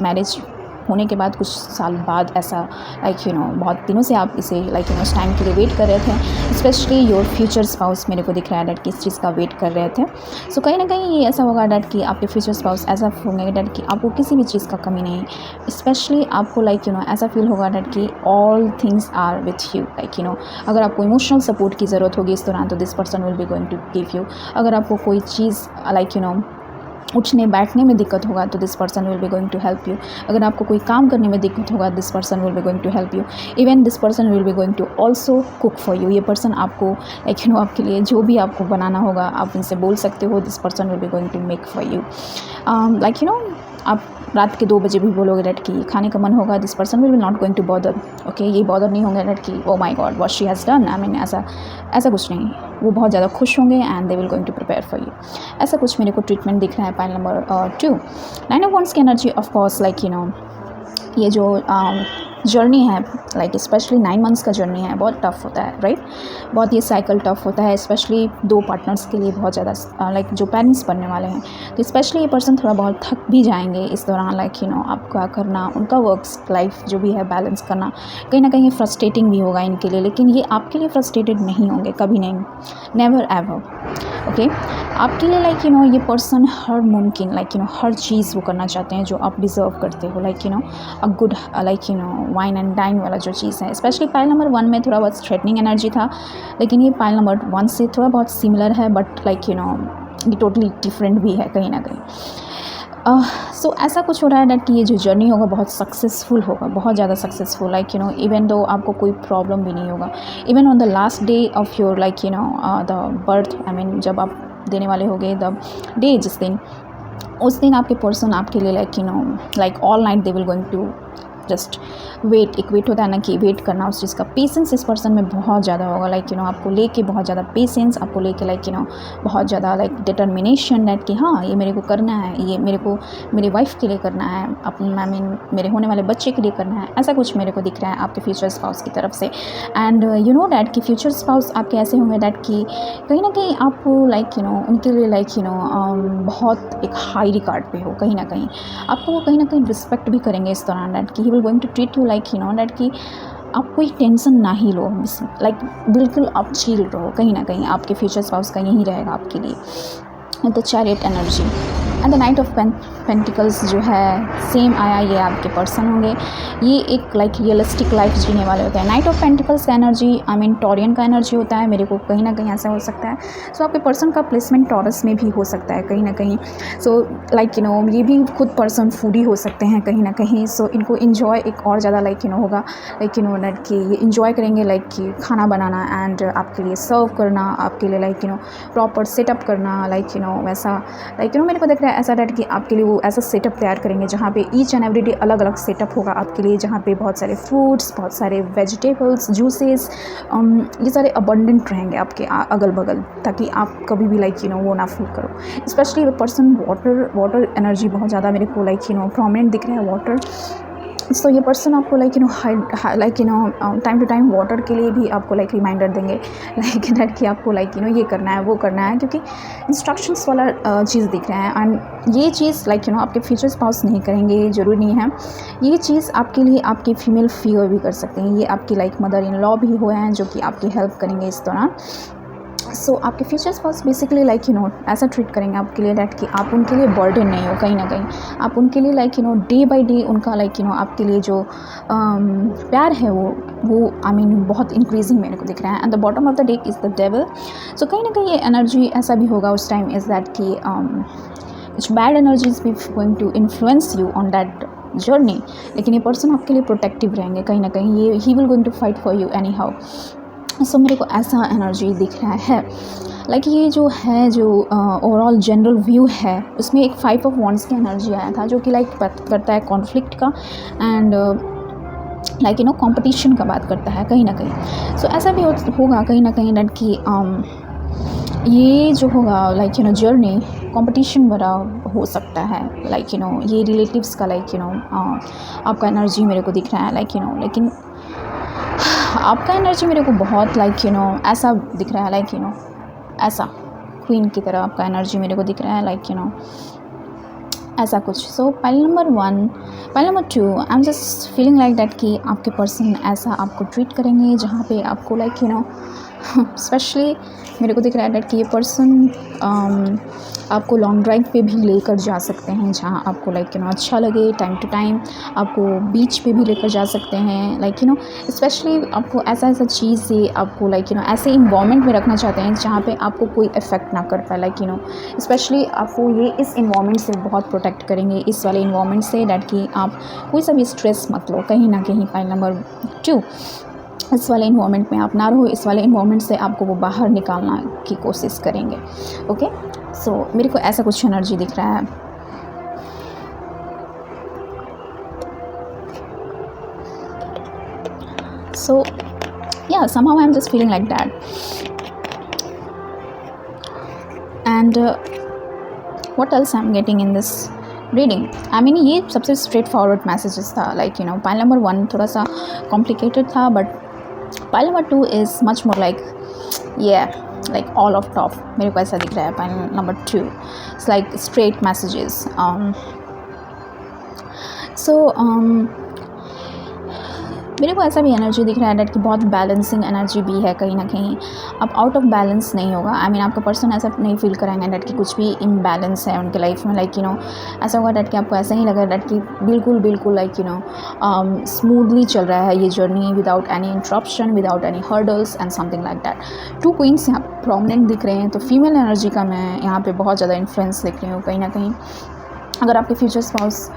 [SPEAKER 1] Marriage होने के बाद कुछ साल बाद ऐसा लाइक बहुत दिनों से आप इसे लाइक उस टाइम के लिए वेट कर रहे थे। स्पेशली योर फ्यूचर स्पाउस मेरे को दिख रहा है डैट कि इस चीज़ का वेट कर रहे थे। सो कहीं ना कहीं ये ऐसा होगा डैट कि आपके फ्यूचर स्पाउस ऐसा होंगे डैट कि आपको किसी भी चीज़ का कमी नहीं। स्पेशली आपको लाइक ऐसा फील होगा डैट कि all things are with you, like अगर आपको इमोशनल सपोर्ट की ज़रूरत होगी इस दौरान तो this person will be going to give you. अगर आपको कोई चीज़ लाइक उठने बैठने में दिक्कत होगा तो this person will be going to help you. अगर आपको कोई काम करने में दिक्कत होगा this person will be going to help you. Even this person will be going to also cook for you. ये पर्सन आपको लाइक आपके लिए जो भी आपको बनाना होगा आप इनसे बोल सकते हो, this person will be going to make for you. Like आप रात के 2 बजे भी बोलोगे डैट कि खाने का मन होगा, this person will be not going to bother. Okay, ये बॉदर नहीं होंगे डैट कि oh my God what she has done. ऐसा कुछ नहीं, वो बहुत ज़्यादा खुश होंगे and they will going to prepare for you. ऐसा कुछ मेरे को ट्रीटमेंट दिख रहा है। पाइल नंबर 2 9 ऑफ वांड्स की एनर्जी ऑफ कोर्स लाइक ये जो जर्नी है, लाइक स्पेशली 9 मंथ्स का जर्नी है, बहुत टफ होता है, राइट। बहुत ये साइकिल टफ होता है, स्पेशली 2 पार्टनर्स के लिए बहुत ज़्यादा, लाइक जो पेरेंट्स बनने वाले हैं, तो स्पेशली ये पर्सन थोड़ा बहुत थक भी जाएंगे इस दौरान, लाइक आपका करना, उनका वर्क लाइफ जो भी है बैलेंस करना कहीं ना कहीं फ्रस्ट्रेटिंग भी होगा इनके लिए, लेकिन ये आपके लिए फ्रस्ट्रेटेड नहीं होंगे, कभी नहीं, नेवर एवर, ओके। आपके लिए लाइक ये पर्सन हर मुमकिन लाइक हर चीज़ वो करना चाहते हैं जो आप डिज़र्व करते हो, like a good like wine and dine वाला जो चीज़ है। स्पेशली पाइल नंबर 1 में थोड़ा बहुत थ्रेटनिंग एनर्जी था, लेकिन ये पाइल नंबर 1 से थोड़ा बहुत सिमिलर है, बट लाइक ये टोटली डिफरेंट भी है कहीं ना कहीं। सो ऐसा कुछ हो रहा है डैट कि ये जो जर्नी होगा बहुत सक्सेसफुल होगा, बहुत ज़्यादा सक्सेसफुल, लाइक इवन दो आपको कोई प्रॉब्लम भी नहीं होगा, even on the last day of your like the birth, I mean जब आप देने वाले होगे द डे, जिस दिन, उस दिन आपके पर्सन आपके लिए like all night they will going to just wait. एक वेट होता है ना कि वेट करना उस चीज़ का, पेशेंस इस पर्सन में बहुत ज़्यादा होगा, लाइक आपको लेके बहुत ज़्यादा पेशेंस, आपको लेके लाइक बहुत ज़्यादा लाइक डिटर्मिनेशन दैट कि हाँ ये मेरे को करना है, ये मेरे को मेरी वाइफ के लिए करना है, अपने आई मीन मेरे होने वाले बच्चे के लिए करना है, ऐसा कुछ मेरे को दिख रहा है आपके फ्यूचर स्पाउस की तरफ से। एंड यू नो डैट कि फ्यूचर स्पाउस आपके ऐसे होंगे डैट कि कहीं ना कहीं आप लाइक उनके लिए लाइक बहुत एक हाई रिकॉर्ड पे हो, कहीं ना कहीं आपको वो कहीं ना कहीं रिस्पेक्ट भी करेंगे इस दौरान, डैट कि he will going to treat you like that कि आप कोई टेंशन ना ही लो, लाइक बिल्कुल आप चिल रहो, कहीं ना कहीं आपके फ्यूचर स्पाउस का यही रहेगा आपके लिए। The chariot energy and the night of pentacles जो है सेम आया, ये आपके पर्सन होंगे, ये एक लाइक रियलिस्टिक लाइफ जीने वाले होते हैं। नाइट ऑफ पेंटिकल्स का एनर्जी आई मीन टॉरियन का एनर्जी होता है, मेरे को कहीं ना कहीं ऐसा हो सकता है। सो आपके पर्सन का प्लेसमेंट टॉरस में भी हो सकता है कहीं ना कहीं। सो लाइक ये भी खुद पर्सन फूडी हो सकते हैं कहीं ना कहीं। सो इनको इन्जॉय एक और ज़्यादा लाइक होगा, लाइक दैट कि ये इन्जॉय करेंगे लाइक कि खाना बनाना एंड आपके लिए सर्व करना, आपके लिए लाइक प्रॉपर सेटअप करना, लाइक वैसा लाइक मेरे को दिख रहा है ऐसा डैट कि आपके लिए वो ऐसा सेटअप तैयार करेंगे जहाँ पे ईच एंड एवरी डे अलग अलग सेटअप होगा आपके लिए, जहाँ पे बहुत सारे फ्रूट्स, बहुत सारे वेजिटेबल्स, जूसेस, ये सारे अबंडेंट रहेंगे आपके अगल बगल, ताकि आप कभी भी लाइक वो ना फील करो। स्पेशली पर्सन वाटर एनर्जी बहुत ज़्यादा मेरे को लाइक प्रोमिनेंट दिख रहा है, वाटर। सो ये पर्सन आपको like time to time water के लिए भी आपको लाइक रिमाइंडर देंगे, लाइक दैट कि आपको लाइक ये करना है वो करना है, क्योंकि इंस्ट्रक्शंस वाला चीज़ दिख रहा है। एंड ये चीज़ लाइक आपके फ्यूचर स्पाउस नहीं करेंगे, ज़रूरी नहीं है। ये चीज़ आपके लिए आपके फीमेल फिगर भी कर सकते हैं, ये आपकी लाइक मदर इन लॉ भी हुए हैं जो कि आपकी हेल्प करेंगे इस दौरान। सो आपके फ्यूचर स्पाउस बेसिकली लाइक ऐसा ट्रीट करेंगे आपके लिए डैट कि आप उनके लिए बर्डन नहीं हो, कहीं ना कहीं आप उनके लिए लाइक डे बाय डे उनका लाइक आपके लिए जो प्यार है वो आई मीन बहुत इंक्रीजिंग मेरे को दिख रहा है। And the bottom of the deck is the devil. So कहीं ना कहीं ये एनर्जी ऐसा भी होगा उस टाइम इज़ दैट कि कुछ बैड एनर्जीज भी going to influence you on that journey, लेकिन ये पर्सन आपके लिए प्रोटेक्टिव रहेंगे कहीं ना कहीं, ये he will going to fight for you anyhow. So मेरे को ऐसा एनर्जी दिख रहा है, लाइक ये जो है जो ओवरऑल जनरल व्यू है उसमें एक 5 ऑफ वॉन्ड्स की एनर्जी आया था, जो कि लाइक बात करता है कॉन्फ्लिक्ट का एंड लाइक कंपटीशन का बात करता है कहीं ना कहीं। सो ऐसा भी होगा कहीं ना कहीं डैट कि ये जो होगा लाइक जर्नी कंपटीशन भरा हो सकता है, लाइक ये रिलेटिव्स का लाइक आपका एनर्जी मेरे को दिख रहा है, लाइक लेकिन आपका एनर्जी मेरे को बहुत लाइक ऐसा दिख रहा है, लाइक ऐसा क्वीन की तरह आपका एनर्जी मेरे को दिख रहा है, लाइक ऐसा कुछ। सो pile number 1, pile number 2, I am just feeling like that कि आपके पर्सन ऐसा आपको ट्रीट करेंगे जहाँ पे आपको लाइक स्पेशली मेरे को दिख रहा है डैट कि ये पर्सन आपको लॉन्ग ड्राइव पे भी लेकर जा सकते हैं, जहाँ आपको लाइक अच्छा लगे, टाइम टू टाइम आपको बीच पे भी लेकर जा सकते हैं, लाइक स्पेशली आपको ऐसा चीज़ से आपको लाइक ऐसे इन्वामेंट में रखना चाहते हैं जहाँ पे आपको कोई इफ़ेक्ट ना कर पाए, लाइक स्पेशली आपको ये इस इन्वामेंट से बहुत प्रोटेक्ट करेंगे, इस वाले इन्वामेंट से डैट कि आप कोई सा भी स्ट्रेस मत लो कहीं ना कहीं। पाइल नंबर 2, इस वाले इन्वामेंट में आप ना रहो, इस वाले इन्वामेंट से आपको वो बाहर निकालना की कोशिश करेंगे, ओके। सो मेरे को ऐसा कुछ एनर्जी दिख रहा है। सो yeah, somehow I'm just feeling like that. And what else I'm getting in this reading I mean ये सबसे स्ट्रेट फॉरवर्ड मैसेजेस था, like you know pile number 1 थोड़ा सा कॉम्प्लिकेटेड था, but pile number 2 is much more like ये like all of top, मेरे को ऐसा दिख रहा है। Pile number 2 it's like straight messages. So मेरे को ऐसा भी एनर्जी दिख रहा है डैट कि बहुत बैलेंसिंग एनर्जी भी है कहीं ना कहीं। अब आउट ऑफ बैलेंस नहीं होगा, आई मीन आपका पर्सन ऐसा नहीं फील कराएंगे डैट कि कुछ भी इम्बैलेंस है उनके लाइफ में, लाइक यू नो ऐसा होगा डैट कि आपको ऐसा ही लगा डैट कि बिल्कुल बिल्कुल लाइक यू नो स्मूथली चल रहा है ये journey, without any interruption, without any hurdles and something like that. 2 queens यहाँ प्रोमिनेंट दिख रहे हैं, तो फीमेल एनर्जी का मैं यहाँ पे बहुत ज़्यादा इन्फ्लुएंस देख रही हूँ कहीं ना कहीं। अगर आपके future spouse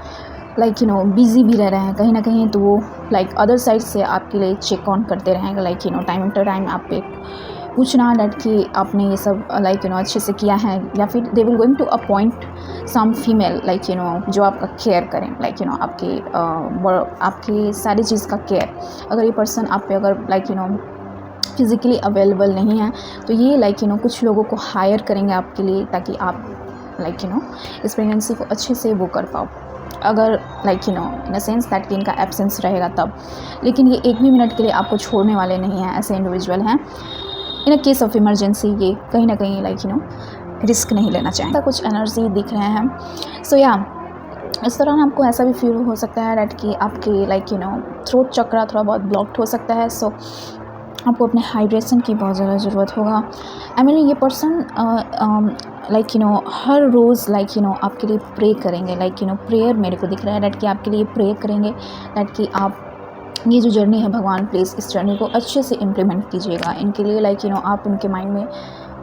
[SPEAKER 1] like you know busy भी रह रहे हैं कहीं ना कहीं, तो वो लाइक अदर साइड से आपके लिए चेक ऑन करते रहेंगे, like you no time after time आप पे पूछना डैट कि आपने ये सब लाइक यू नो अच्छे से किया है, या फिर they will going to appoint some female like you know जो आपका केयर करें, लाइक यू नो आपके सारी चीज़ का केयर। अगर ये पर्सन आप पे अगर like you no physically available नहीं है, तो ये लाइक यू नो कुछ लोगों को हायर करेंगे आपके लिए, ताकि आप लाइक यू नो इस प्रेगनेंसी को अच्छे से वो कर पाओ। अगर like you no in a sense that कि इनका एब्सेंस रहेगा तब, लेकिन ये एक भी मिनट के लिए आपको छोड़ने वाले नहीं हैं, ऐसे इंडिविजुअल हैं। इन अ केस ऑफ इमरजेंसी ये कहीं ना कहीं लाइक यू नो रिस्क नहीं लेना चाहेंगे। कुछ एनर्जी दिख रहे हैं। सो या इस दौरान आपको ऐसा भी फील हो सकता है डैट कि आपके लाइक यू नो थ्रोट चक्रा थोड़ा बहुत ब्लॉक्ड हो सकता है। सो आपको अपने हाइड्रेशन की बहुत ज़्यादा ज़रूरत होगा। आई मीन ये पर्सन लाइक यू नो हर रोज़ लाइक यू नो आपके लिए प्रे करेंगे, लाइक यू नो प्रेयर मेरे को दिख रहा है डैट कि आपके लिए प्रे करेंगे डैट कि आप ये जो जर्नी है भगवान प्लीज़ इस जर्नी को अच्छे से इम्प्लीमेंट कीजिएगा इनके लिए, लाइक यू नो आप उनके माइंड में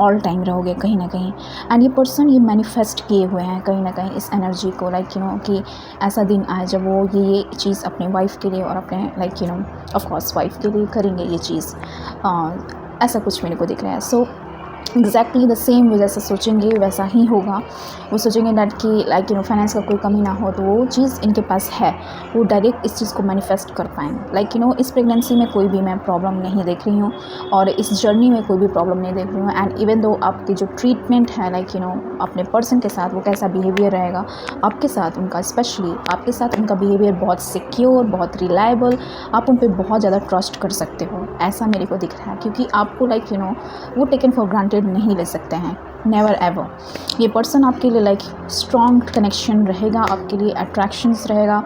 [SPEAKER 1] ऑल टाइम रहोगे कहीं ना कहीं। एंड ये पर्सन ये मैनिफेस्ट किए हुए हैं कहीं ना कहीं इस एनर्जी को, लाइक यू नो कि ऐसा दिन आए जब वो ये चीज़ अपने वाइफ के लिए और अपने like you no of course wife के लिए करेंगे ये चीज़। ऐसा कुछ मेरे को दिख रहा है। सो एग्जैक्टली द सेम वो जैसा सोचेंगे वैसा ही होगा। वो सोचेंगे डैट कि लाइक यू नो फाइनेंस का कोई कमी ना हो, तो वो चीज़ इनके पास है, वो डायरेक्ट इस चीज़ को मैनिफेस्ट कर पाएंगे। लाइक यू नो इस प्रेगनेंसी में कोई भी मैं प्रॉब्लम नहीं देख रही हूँ, और इस जर्नी में कोई भी प्रॉब्लम नहीं देख रही हूँ। एंड इवन दो आपकी जो ट्रीटमेंट है लाइक यू नो अपने पर्सन के साथ वो कैसा बिहेवियर रहेगा आपके साथ, उनका स्पेशली आपके साथ उनका बिहेवियर बहुत सिक्योर, बहुत रिलायबल, आप उन पर बहुत ज़्यादा ट्रस्ट कर सकते हो, ऐसा मेरे को दिख रहा है। क्योंकि आपको लाइक यू नो वो टेकन फॉर ग्रांटेड नहीं ले सकते हैं, नेवर एवर। ये पर्सन आपके लिए लाइक स्ट्रॉन्ग कनेक्शन रहेगा, आपके लिए अट्रैक्शंस रहेगा,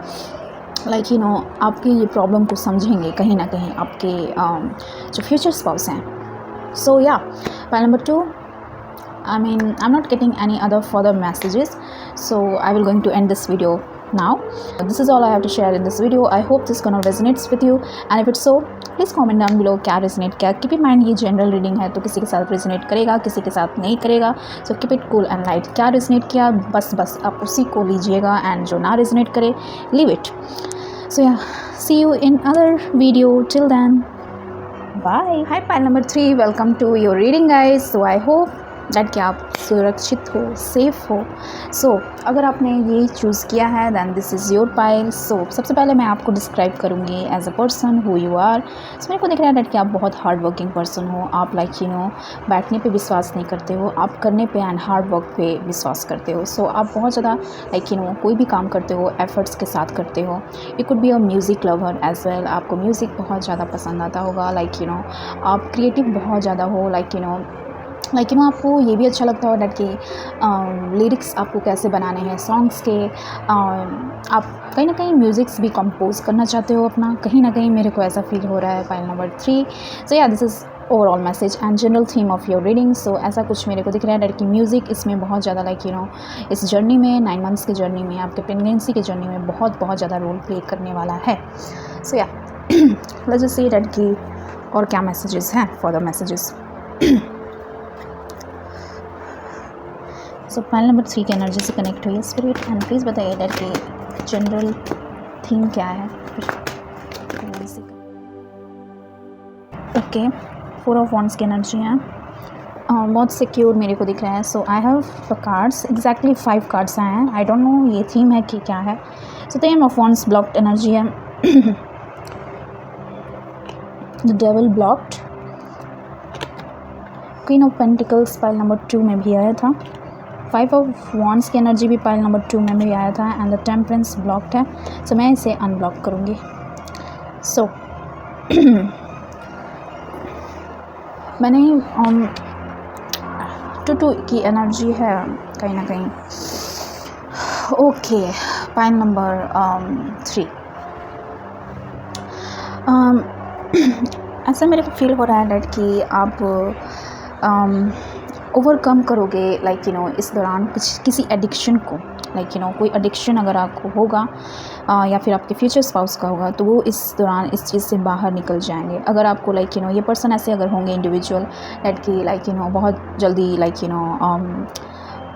[SPEAKER 1] लाइक यू नो आपकी ये प्रॉब्लम को समझेंगे कहीं ना कहीं आपके जो फ्यूचर स्पाउस हैं। सो yeah pile number 2, I mean I'm not getting any other further messages, so I will going to end this video now. This is all I have to share in this video. I hope this gonna resonates with you, and if it's so please comment down below क्या resonate किया। Keep in mind ये general reading है, तो किसी के साथ resonate करेगा, किसी के साथ नहीं करेगा। So keep it cool and light. क्या रेजोनेट किया बस आप उसी को लीजिएगा, एंड जो ना रेजोनेट करे leave it. So yeah see you in other video, till then bye. Hi pile number 3, welcome to your reading guys. So I hope that कि आप सुरक्षित हो, सेफ़ हो। सो अगर आपने ये चूज़ किया है then this is your pile. So सबसे पहले मैं आपको डिस्क्राइब करूँगी as a person who you are. So मेरे को दिख रहा है डैट कि आप बहुत हार्ड वर्किंग पर्सन हो। आप लाइक यू नो बैठने पे विश्वास नहीं करते हो, आप करने पे एंड हार्ड वर्क पे विश्वास करते हो। सो आप बहुत ज़्यादा लाइक यू नो कोई भी काम करते हो एफर्ट्स के साथ करते हो। You could be a music lover as well, आपको म्यूज़िक बहुत ज़्यादा पसंद आता होगा। लाइक यू नो आप क्रिएटिव बहुत ज़्यादा हो, लाइक यू नो आपको ये भी अच्छा लगता हो डैट कि लिरिक्स आपको कैसे बनाने हैं सॉन्ग्स के। आप कहीं ना कहीं म्यूज़िक्स भी कंपोज करना चाहते हो अपना, कहीं ना कहीं मेरे को ऐसा फील हो रहा है pile number 3। So yeah this is overall message and general theme of your reading. So ऐसा कुछ मेरे को दिख रहा है डैट कि म्यूज़िक इसमें बहुत ज़्यादा लाइक यू नो इस जर्नी में 9 मंथ्स की जर्नी में, आपके प्रेगनेंसी की जर्नी में बहुत ज़्यादा रोल प्ले करने वाला है। सो या लेट्स जस्ट सी डैट कि और क्या मैसेजेस हैं for the messages. So pile number 3 की एनर्जी से कनेक्ट हुई है स्पिरिट, एंड प्लीज़ बताइए डैट की जनरल थीम क्या है। ओके 4 ऑफ वॉन्ड्स की एनर्जी है, बहुत सिक्योर मेरे को दिख रहा है। So I have the cards, exactly 5 cards आए हैं। आई डोंट नो ये थीम है कि क्या है। So ten of wands blocked energy है, the devil blocked, queen of pentacles pile number 2 में भी आया था, 5 ऑफ वॉन्ड्स की एनर्जी भी पाइल नंबर 2 में भी आया था एंड द टेम्परेंस ब्लॉक्ड है, सो मैं इसे अनब्लॉक करूँगी। सो मैंने 2 की एनर्जी है कहीं ना कहीं। Okay, pile number 3। ऐसा मेरे को फील हो रहा है डैट कि आप ओवरकम करोगे इस दौरान किसी एडिक्शन को, कोई एडिक्शन अगर आपको होगा या फिर आपके फ्यूचर स्पाउस का होगा तो वो इस दौरान इस चीज़ से बाहर निकल जाएंगे। अगर आपको ये पर्सन ऐसे अगर होंगे इंडिविजुअल डैट कि बहुत जल्दी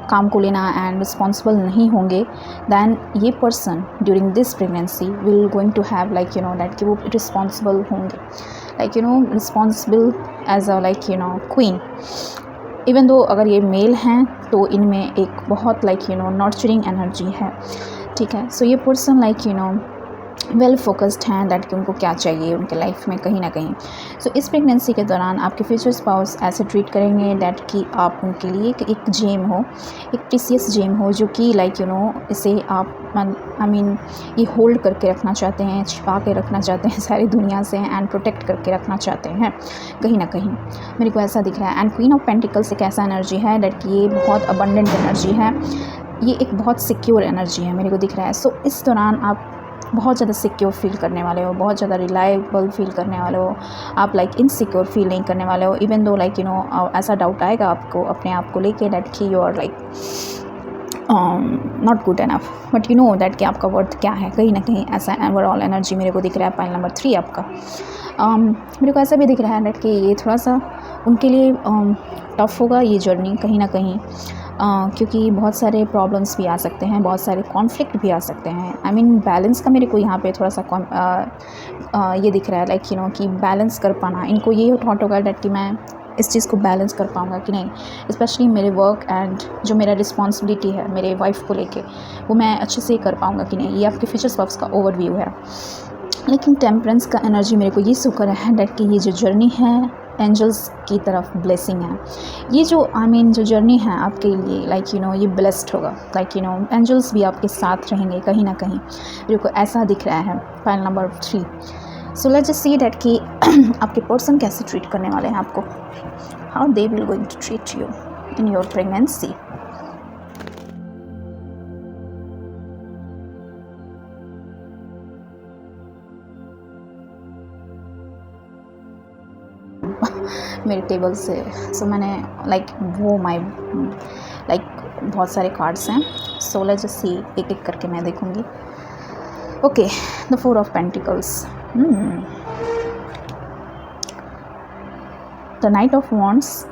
[SPEAKER 1] काम को लेना एंड रिस्पॉन्सिबल नहीं होंगे, दैन ये person during this pregnancy will going to have that कि वो रिस्पॉन्सिबल होंगे, responsible as a queen. Even though अगर ये मेल हैं तो इनमें एक बहुत नर्चरिंग एनर्जी है, ठीक है। सो ये पर्सन वेल फोकस्ड हैं दैट कि उनको क्या चाहिए उनके लाइफ में कहीं ना कहीं। सो इस प्रेगनेंसी के दौरान आपके फ्यूचर स्पाउस ऐसे ट्रीट करेंगे दैट कि आप उनके लिए एक जेम हो, एक प्रीसियस जेम हो, जो कि इसे आप ये होल्ड करके रखना चाहते हैं, छिपा के रखना चाहते हैं सारी दुनिया से एंड प्रोटेक्ट करके रखना चाहते हैं कहीं ना कहीं, मेरे को ऐसा दिख रहा है। एंड क्वीन ऑफ पेंटिकल्स एक ऐसा एनर्जी है दैट कि ये बहुत अबंडेंट एनर्जी है, ये एक बहुत सिक्योर एनर्जी है मेरे को दिख रहा है। सो इस दौरान आप बहुत ज़्यादा सिक्योर फील करने वाले हो, बहुत ज़्यादा रिलायबल फील करने वाले हो, आप इनसिक्योर फील नहीं करने वाले हो। इवन दो ऐसा डाउट आएगा आपको अपने आप को लेके दैट कि you are not good enough, but you know that कि आपका वर्थ क्या है कहीं ना कहीं, ऐसा ओवरऑल एनर्जी मेरे को दिख रहा है पाइल नंबर 3 आपका। मेरे को ऐसा भी दिख रहा है दैट कि ये थोड़ा सा उनके लिए टफ़ होगा ये जर्नी कहीं ना कहीं, क्योंकि बहुत सारे प्रॉब्लम्स भी आ सकते हैं, बहुत सारे कॉन्फ्लिक्ट भी आ सकते हैं। बैलेंस का मेरे को यहाँ पे थोड़ा सा ये दिख रहा है कि बैलेंस कर पाना, इनको ये थॉट होगा डैट कि मैं इस चीज़ को बैलेंस कर पाऊँगा कि नहीं, स्पेशली मेरे वर्क एंड जो मेरा रिस्पॉन्सिबिलिटी है मेरे वाइफ को लेके, वो मैं अच्छे से कर पाऊँगा कि नहीं। ये आपके फ्यूचर स्पाउस का ओवरव्यू है। लेकिन टेम्परेंस का एनर्जी मेरे को ये शो कर रहा है डैट कि ये जो जर्नी है एंजल्स की तरफ ब्लेसिंग है, ये जो जो जर्नी है आपके लिए ये ब्लेस्ड होगा, एंजल्स भी आपके साथ रहेंगे कहीं ना कहीं, मेरे को ऐसा दिख रहा है pile number 3। So let's just see that कि आपके पर्सन कैसे ट्रीट करने वाले हैं आपको, how they will going to treat you in your pregnancy. मेरे टेबल से सो मैंने बहुत सारे कार्ड्स हैं, सो लेट्स जस्ट सी एक एक करके मैं देखूंगी। Okay, the 4 of pentacles, the night of wands,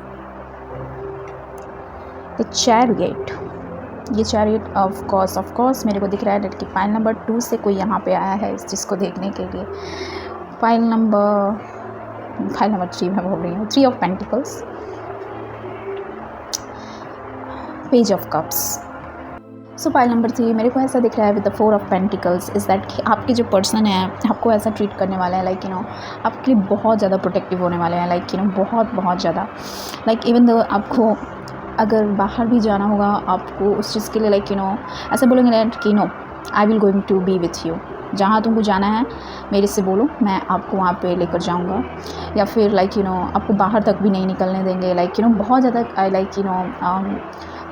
[SPEAKER 1] the chariot. ये चैरियट ऑफ कोर्स मेरे को दिख रहा है कि पाइल नंबर 2 से कोई यहाँ पे आया है इस चीज़ को देखने के लिए। पाइल नंबर 3 मैं बोल रही हूँ, 3 of pentacles, page of cups. So pile number 3 मेरे को ऐसा दिख रहा है with the 4 of pentacles is that कि आपके जो पर्सन है आपको ऐसा ट्रीट करने वाला है आपके लिए बहुत ज़्यादा प्रोटेक्टिव होने वाले हैं, बहुत ज़्यादा इवन दो आपको अगर बाहर भी जाना होगा आपको उस चीज़ के लिए ऐसा बोलेंगे कि no I will going to be with you, जहाँ तुमको जाना है मेरे से बोलो, मैं आपको वहाँ पे लेकर जाऊँगा। या फिर आपको बाहर तक भी नहीं निकलने देंगे, बहुत ज़्यादा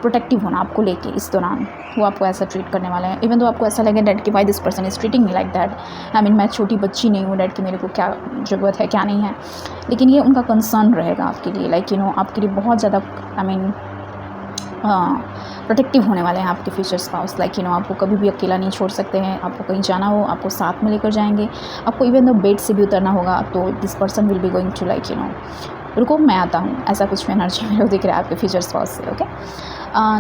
[SPEAKER 1] प्रोटेक्टिव होना आपको लेके इस दौरान, वो आपको ऐसा ट्रीट करने वाले हैं। इवन तो आपको ऐसा लगे डैट कि why this person is treating me like that, मैं छोटी बच्ची नहीं हूँ डैट कि मेरे को क्या ज़रूरत है क्या नहीं है, लेकिन ये उनका कंसर्न रहेगा आपके लिए आपके लिए बहुत ज़्यादा प्रोटेक्टिव होने वाले हैं आपके फ्यूचर स्पाउस। आपको कभी भी अकेला नहीं छोड़ सकते हैं, आपको कहीं जाना हो आपको साथ में लेकर जाएंगे, आपको इवन दो बेड से भी उतरना होगा तो this person will be going to रुको मैं आता हूँ, ऐसा कुछ एनर्जी मेरे को दिख रहा है आपके फ्यूचर स्पाउस से। ओके,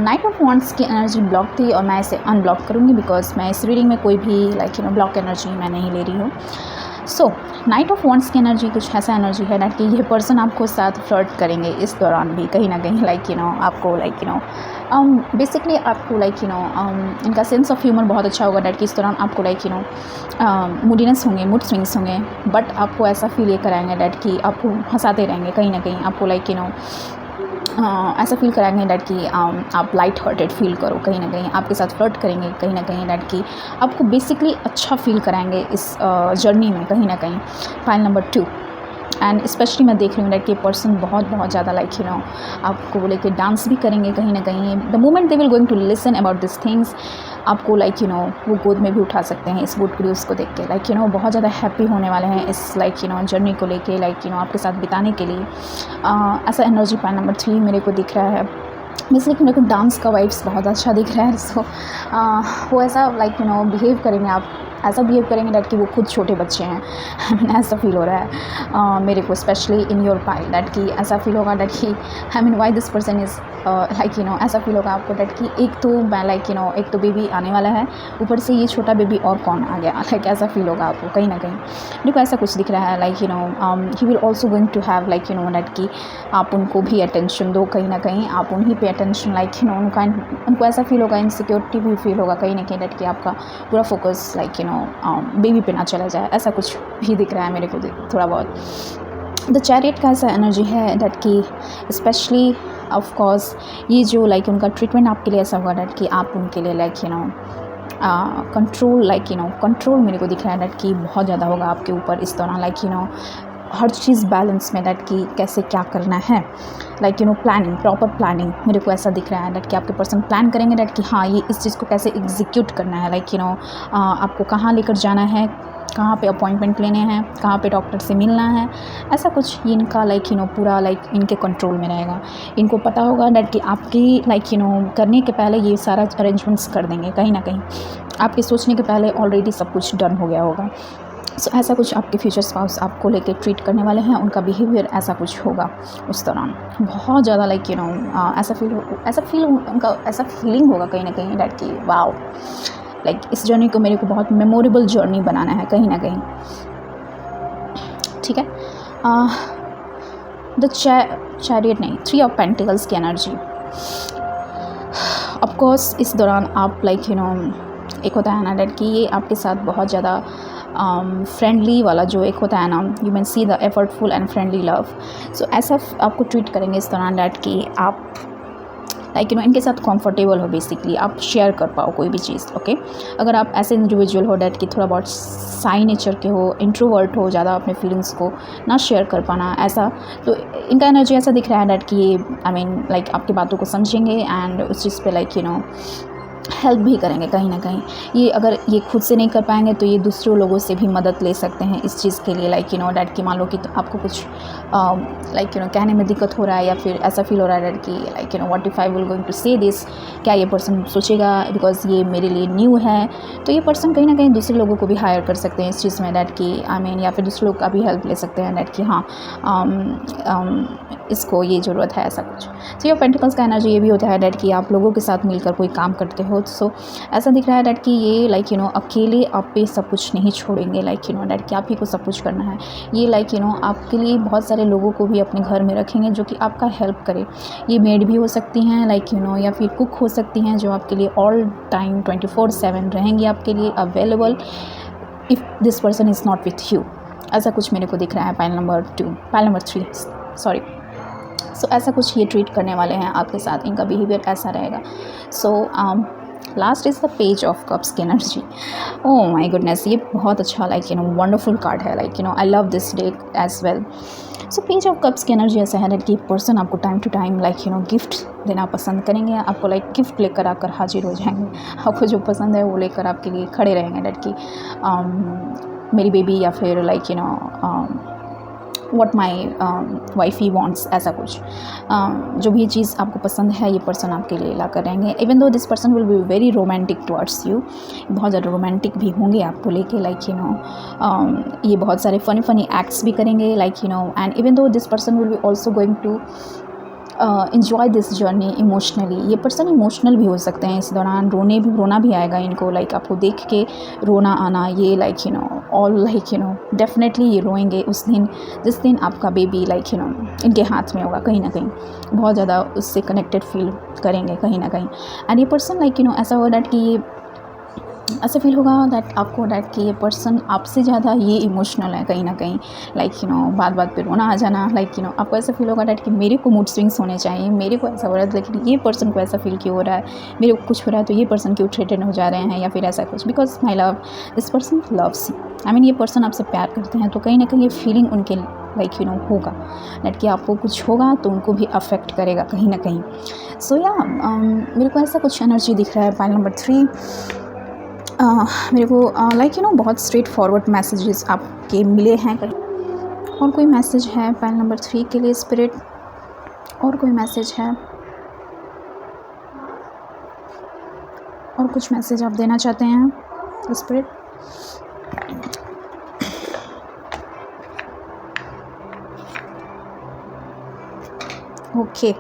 [SPEAKER 1] नाइट ऑफ वॉन्ड्स की एनर्जी ब्लॉक थी और मैं इसे अनब्लॉक करूँगी बिकॉज मैं इस रीडिंग में कोई भी ब्लॉक एनर्जी मैं नहीं ले रही हूँ। सो नाइट ऑफ वॉन्ड्स की एनर्जी कुछ ऐसा एनर्जी है ना कि ये पर्सन आपको साथ फ्लर्ट करेंगे इस दौरान भी कहीं ना कहीं आपको बेसिकली आपको इनका सेंस ऑफ ह्यूमर बहुत अच्छा होगा डैट कि इस दौरान आपको मूडीनेस होंगे, मूड स्विंग्स होंगे, बट आपको ऐसा फील ये कराएंगे डैट कि आपको हंसाते रहेंगे कहीं ना कहीं, आपको ऐसा फील कराएंगे डैट कि आप लाइट हार्टेड फील करो, कहीं ना कहीं आपके साथ फ्लर्ट करेंगे, कहीं ना कहीं डैट कि आपको बेसिकली अच्छा फील कराएंगे इस जर्नी में, कहीं ना कहीं। फाइल नंबर 2, एंड स्पेशली मैं देख रही हूँ कि पर्सन बहुत ज़्यादा आपको लेके डांस भी करेंगे, कहीं ना कहीं the moment they will going to listen about this things, आपको वो गोद में भी उठा सकते हैं इस गुड न्यूज़ को देख के, बहुत ज़्यादा हैप्पी होने वाले हैं इस जर्नी को लेके, आपके साथ बिताने के लिए। ऐसा एनर्जी पाइल नंबर 3 मेरे को दिख रहा है। बेसिकली मेरे को डांस का वाइब्स बहुत अच्छा दिख रहा है। सो वो ऐसा बिहेव करेंगे, आप ऐसा बिहेव करेंगे डैट कि वो खुद छोटे बच्चे हैं। ऐसा फील हो रहा है मेरे को, specially in your pile, that कि ऐसा फील होगा डैट कि वाई दिस पर्सन इज़ ऐसा फील होगा आपको डैट कि एक तो एक तो बेबी आने वाला है, ऊपर से ये छोटा बेबी और कौन आ गया, ऐसा फील होगा आपको कहीं ना कहीं। देखो ऐसा कुछ दिख रहा है he will also going to have that कि आप उनको भी अटेंशन दो, कहीं ना कहीं आप उन्हीं पे अटेंशन उनको ऐसा फील होगा, इनसिक्योरिटी भी फील होगा कहीं ना कहीं डैट कि आपका पूरा फोकस बेबी पे ना चला जाए, ऐसा कुछ भी दिख रहा है मेरे को थोड़ा बहुत। द चैरियट का ऐसा एनर्जी है डैट कि स्पेशली ऑफ कोर्स ये जो उनका ट्रीटमेंट आपके लिए ऐसा होगा डैट कि आप उनके लिए कंट्रोल कंट्रोल मेरे को दिख रहा है डैट कि बहुत ज़्यादा होगा आपके ऊपर इस दौरान, हर चीज़ बैलेंस में डैट कि कैसे क्या करना है, प्लानिंग, प्रॉपर प्लानिंग मेरे को ऐसा दिख रहा है डैट कि आपके पर्सन प्लान करेंगे डैट कि हाँ ये इस चीज़ को कैसे एग्जीक्यूट करना है, आपको कहाँ लेकर जाना है, कहाँ पे अपॉइंटमेंट लेने हैं, कहाँ पे डॉक्टर से मिलना है, ऐसा कुछ इनका पूरा इनके कंट्रोल में रहेगा। इनको पता होगा डैट कि आपकी करने के पहले ये सारा अरेंजमेंट्स कर देंगे, कहीं ना कहीं आपके सोचने के पहले ऑलरेडी सब कुछ डन हो गया होगा। सो ऐसा कुछ आपके फ्यूचर स्पाउस आपको लेके ट्रीट करने वाले हैं, उनका बिहेवियर ऐसा कुछ होगा उस दौरान। बहुत ज़्यादा ऐसा फीलिंग होगा कहीं ना कहीं डैट कि वाओ, इस जर्नी को मेरे को बहुत मेमोरेबल जर्नी बनाना है कहीं ना कहीं, ठीक है। द चैरियट नहीं, 3 ऑफ पेंटिकल्स की एनर्जी। ऑफ कोर्स इस दौरान आप एक होता है ना डैट कि ये आपके साथ बहुत ज़्यादा फ्रेंडली वाला जो एक होता है ना, you can see the effortful and friendly love. So ऐसा आपको ट्रीट करेंगे इस दौरान डैट कि आप इनके साथ कंफर्टेबल हो, बेसिकली आप शेयर कर पाओ कोई भी चीज़, ओके। अगर आप ऐसे इंडिविजुअल हो डैट कि थोड़ा बहुत साई नेचर के हो, इंट्रोवर्ट हो, ज़्यादा अपने फीलिंग्स को ना शेयर कर पाना, ऐसा तो इनका एनर्जी ऐसा दिख रहा है डैट कि ये आपकी बातों को समझेंगे एंड उस चीज़ पे हेल्प भी करेंगे कहीं ना कहीं। ये अगर ये खुद से नहीं कर पाएंगे तो ये दूसरों लोगों से भी मदद ले सकते हैं इस चीज़ के लिए, डैट कि मान लो कि तो आपको कुछ कहने में दिक्कत हो रहा है या फिर ऐसा फील हो रहा है डैट कि what if I will going to say this, क्या ये पर्सन सोचेगा बिकॉज ये मेरे लिए न्यू है, तो ये पर्सन कहीं ना कहीं दूसरे लोगों को भी हायर कर सकते हैं इस चीज़ में डैट कि या फिर दूसरे लोग का भी हेल्प ले सकते हैं डैट कि हाँ इसको ये ज़रूरत है, ऐसा कुछ। तो ये पेंटिकल्स का एनर्जी ये भी होता है डैट कि आप लोगों के साथ मिलकर कोई काम करते हो, सो ऐसा दिख रहा है डैट कि ये अकेले आप पे सब कुछ नहीं छोड़ेंगे, डैट कि आप ही को सब कुछ करना है। ये आपके लिए बहुत सारे लोगों को भी अपने घर में रखेंगे जो कि आपका हेल्प करे। ये मेड भी हो सकती हैं या फिर कुक हो सकती हैं जो आपके लिए ऑल टाइम 24/7 रहेंगी आपके लिए available if this person is not with you, ऐसा कुछ मेरे को दिख रहा है पाइल नंबर 3 सॉरी। सो ऐसा कुछ ये ट्रीट करने वाले हैं आपके साथ, इनका बिहेवियर ऐसा रहेगा। So last is the page of cups की एनर्जी। ओह माय गुडनेस, ये बहुत अच्छा वंडरफुल कार्ड है, I love this day as well. So page of cups की एनर्जी ऐसा है कि पर्सन आपको टाइम टू टाइम गिफ्ट देना पसंद करेंगे, आपको गिफ्ट लेकर आकर हाजिर हो जाएंगे, आपको जो पसंद है वो लेकर आपके लिए खड़े रहेंगे डैट कि मेरी बेबी या फिर व्हाट माई वाइफी वांट्स, ऐसा कुछ जो भी चीज़ आपको पसंद है ये पर्सन आपके लिए ला कर रहेंगे। Even though this person will be very romantic towards you, बहुत ज़्यादा रोमांटिक भी होंगे आपको लेके ये बहुत सारे फ़नी एक्ट्स भी करेंगे and even though this person will be also going to enjoy this journey emotionally. ये पर्सन इमोशनल भी हो सकते हैं इस दौरान, रोना भी आएगा इनको, आपको देख के रोना आना, ये ऑल डेफिनेटली ये रोएंगे उस दिन जिस दिन आपका बेबी इनके हाथ में होगा, कहीं ना कहीं बहुत ज़्यादा उससे कनेक्टेड फील करेंगे कहीं ना कहीं। एंड ये पर्सन ऐसा होगा डैट कि ये ऐसा फील होगा दैट आपको दैट कि ये पर्सन आपसे ज़्यादा ये इमोशनल है कहीं ना कहीं, लाइक बात बात पे रोना आ जाना, लाइक आपको ऐसा फील होगा दैट कि मेरे को मूड स्विंग्स होने चाहिए, मेरे को ऐसा हो रहा है लेकिन ये पर्सन को ऐसा फील क्यों हो रहा है, मेरे को कुछ हो रहा है तो ये पर्सन क्यों थ्रेटन हो जा रहे हैं, या फिर ऐसा कुछ, because my love this person loves you, ये पर्सन आपसे प्यार करते हैं, तो कहीं ना कहीं ये फीलिंग उनके लाइक होगा दैट कि आपको कुछ होगा तो उनको भी अफेक्ट करेगा कहीं ना कहीं। सो या मेरे को ऐसा कुछ एनर्जी दिख रहा है पाइल नंबर 3। मेरे को लाइक बहुत स्ट्रेट फॉरवर्ड मैसेजेस आपके मिले हैं कहीं, और कोई मैसेज है पाइल नंबर 3 के लिए स्पिरिट, और कोई मैसेज है, और कुछ मैसेज आप देना चाहते हैं spirit? Okay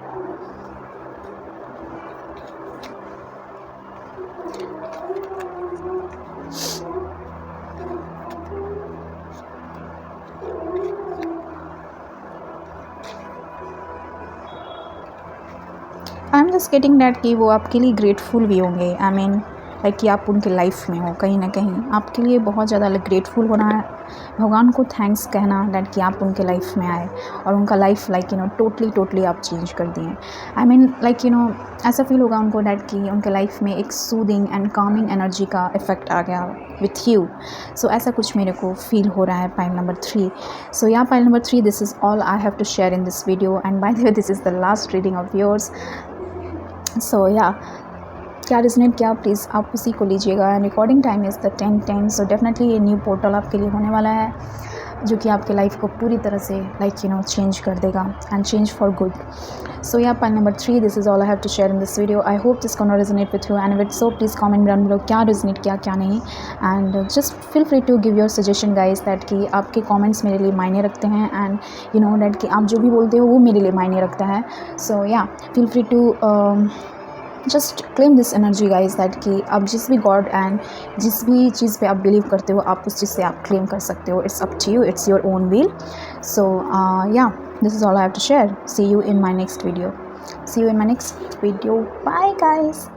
[SPEAKER 1] I am just getting that कि वो आपके लिए ग्रेटफुल भी होंगे, लाइक कि आप उनके लाइफ में हो कहीं ना कहीं, आपके लिए बहुत ज़्यादा ग्रेटफुल होना है, भगवान को थैंक्स कहना डैट कि आप उनके लाइफ में आए और उनका लाइफ लाइक टोटली आप चेंज कर दिए। लाइक ऐसा फील होगा उनको डैट कि उनके लाइफ में एक सूदिंग एंड कामिंग एनर्जी का इफेक्ट आ गया विथ यू। सो ऐसा कुछ मेरे को फील हो रहा है pile number 3। So yeah pile number 3, this is all I have to share in this video, and by the way this is the last reading of yours. So yeah क्या रिजनेट किया प्लीज़ आप उसी को लीजिएगा। And recording time is the 10:10। So definitely ये new portal आपके लिए होने वाला है जो कि आपके लाइफ को पूरी तरह से लाइक चेंज कर देगा and change for good. So yeah pile number 3, this is all I have to share in this video. I hope this gonna resonate with you and it, so please comment down below क्या resonate किया क्या नहीं, and just feel free to give your suggestion guys that कि आपके comments मेरे लिए मायने रखते हैं, एंड दैट कि आप जो भी बोलते हो वो मेरे लिए मायने रखता है। So yeah feel free to just claim this energy guys that कि आप जिस भी गॉड एंड जिस भी चीज़ पे आप बिलीव करते हो आप उस चीज़ से आप क्लेम कर सकते हो। It's up to you, it's your own will. So yeah this is all I have to share. See you in my next video. Bye guys.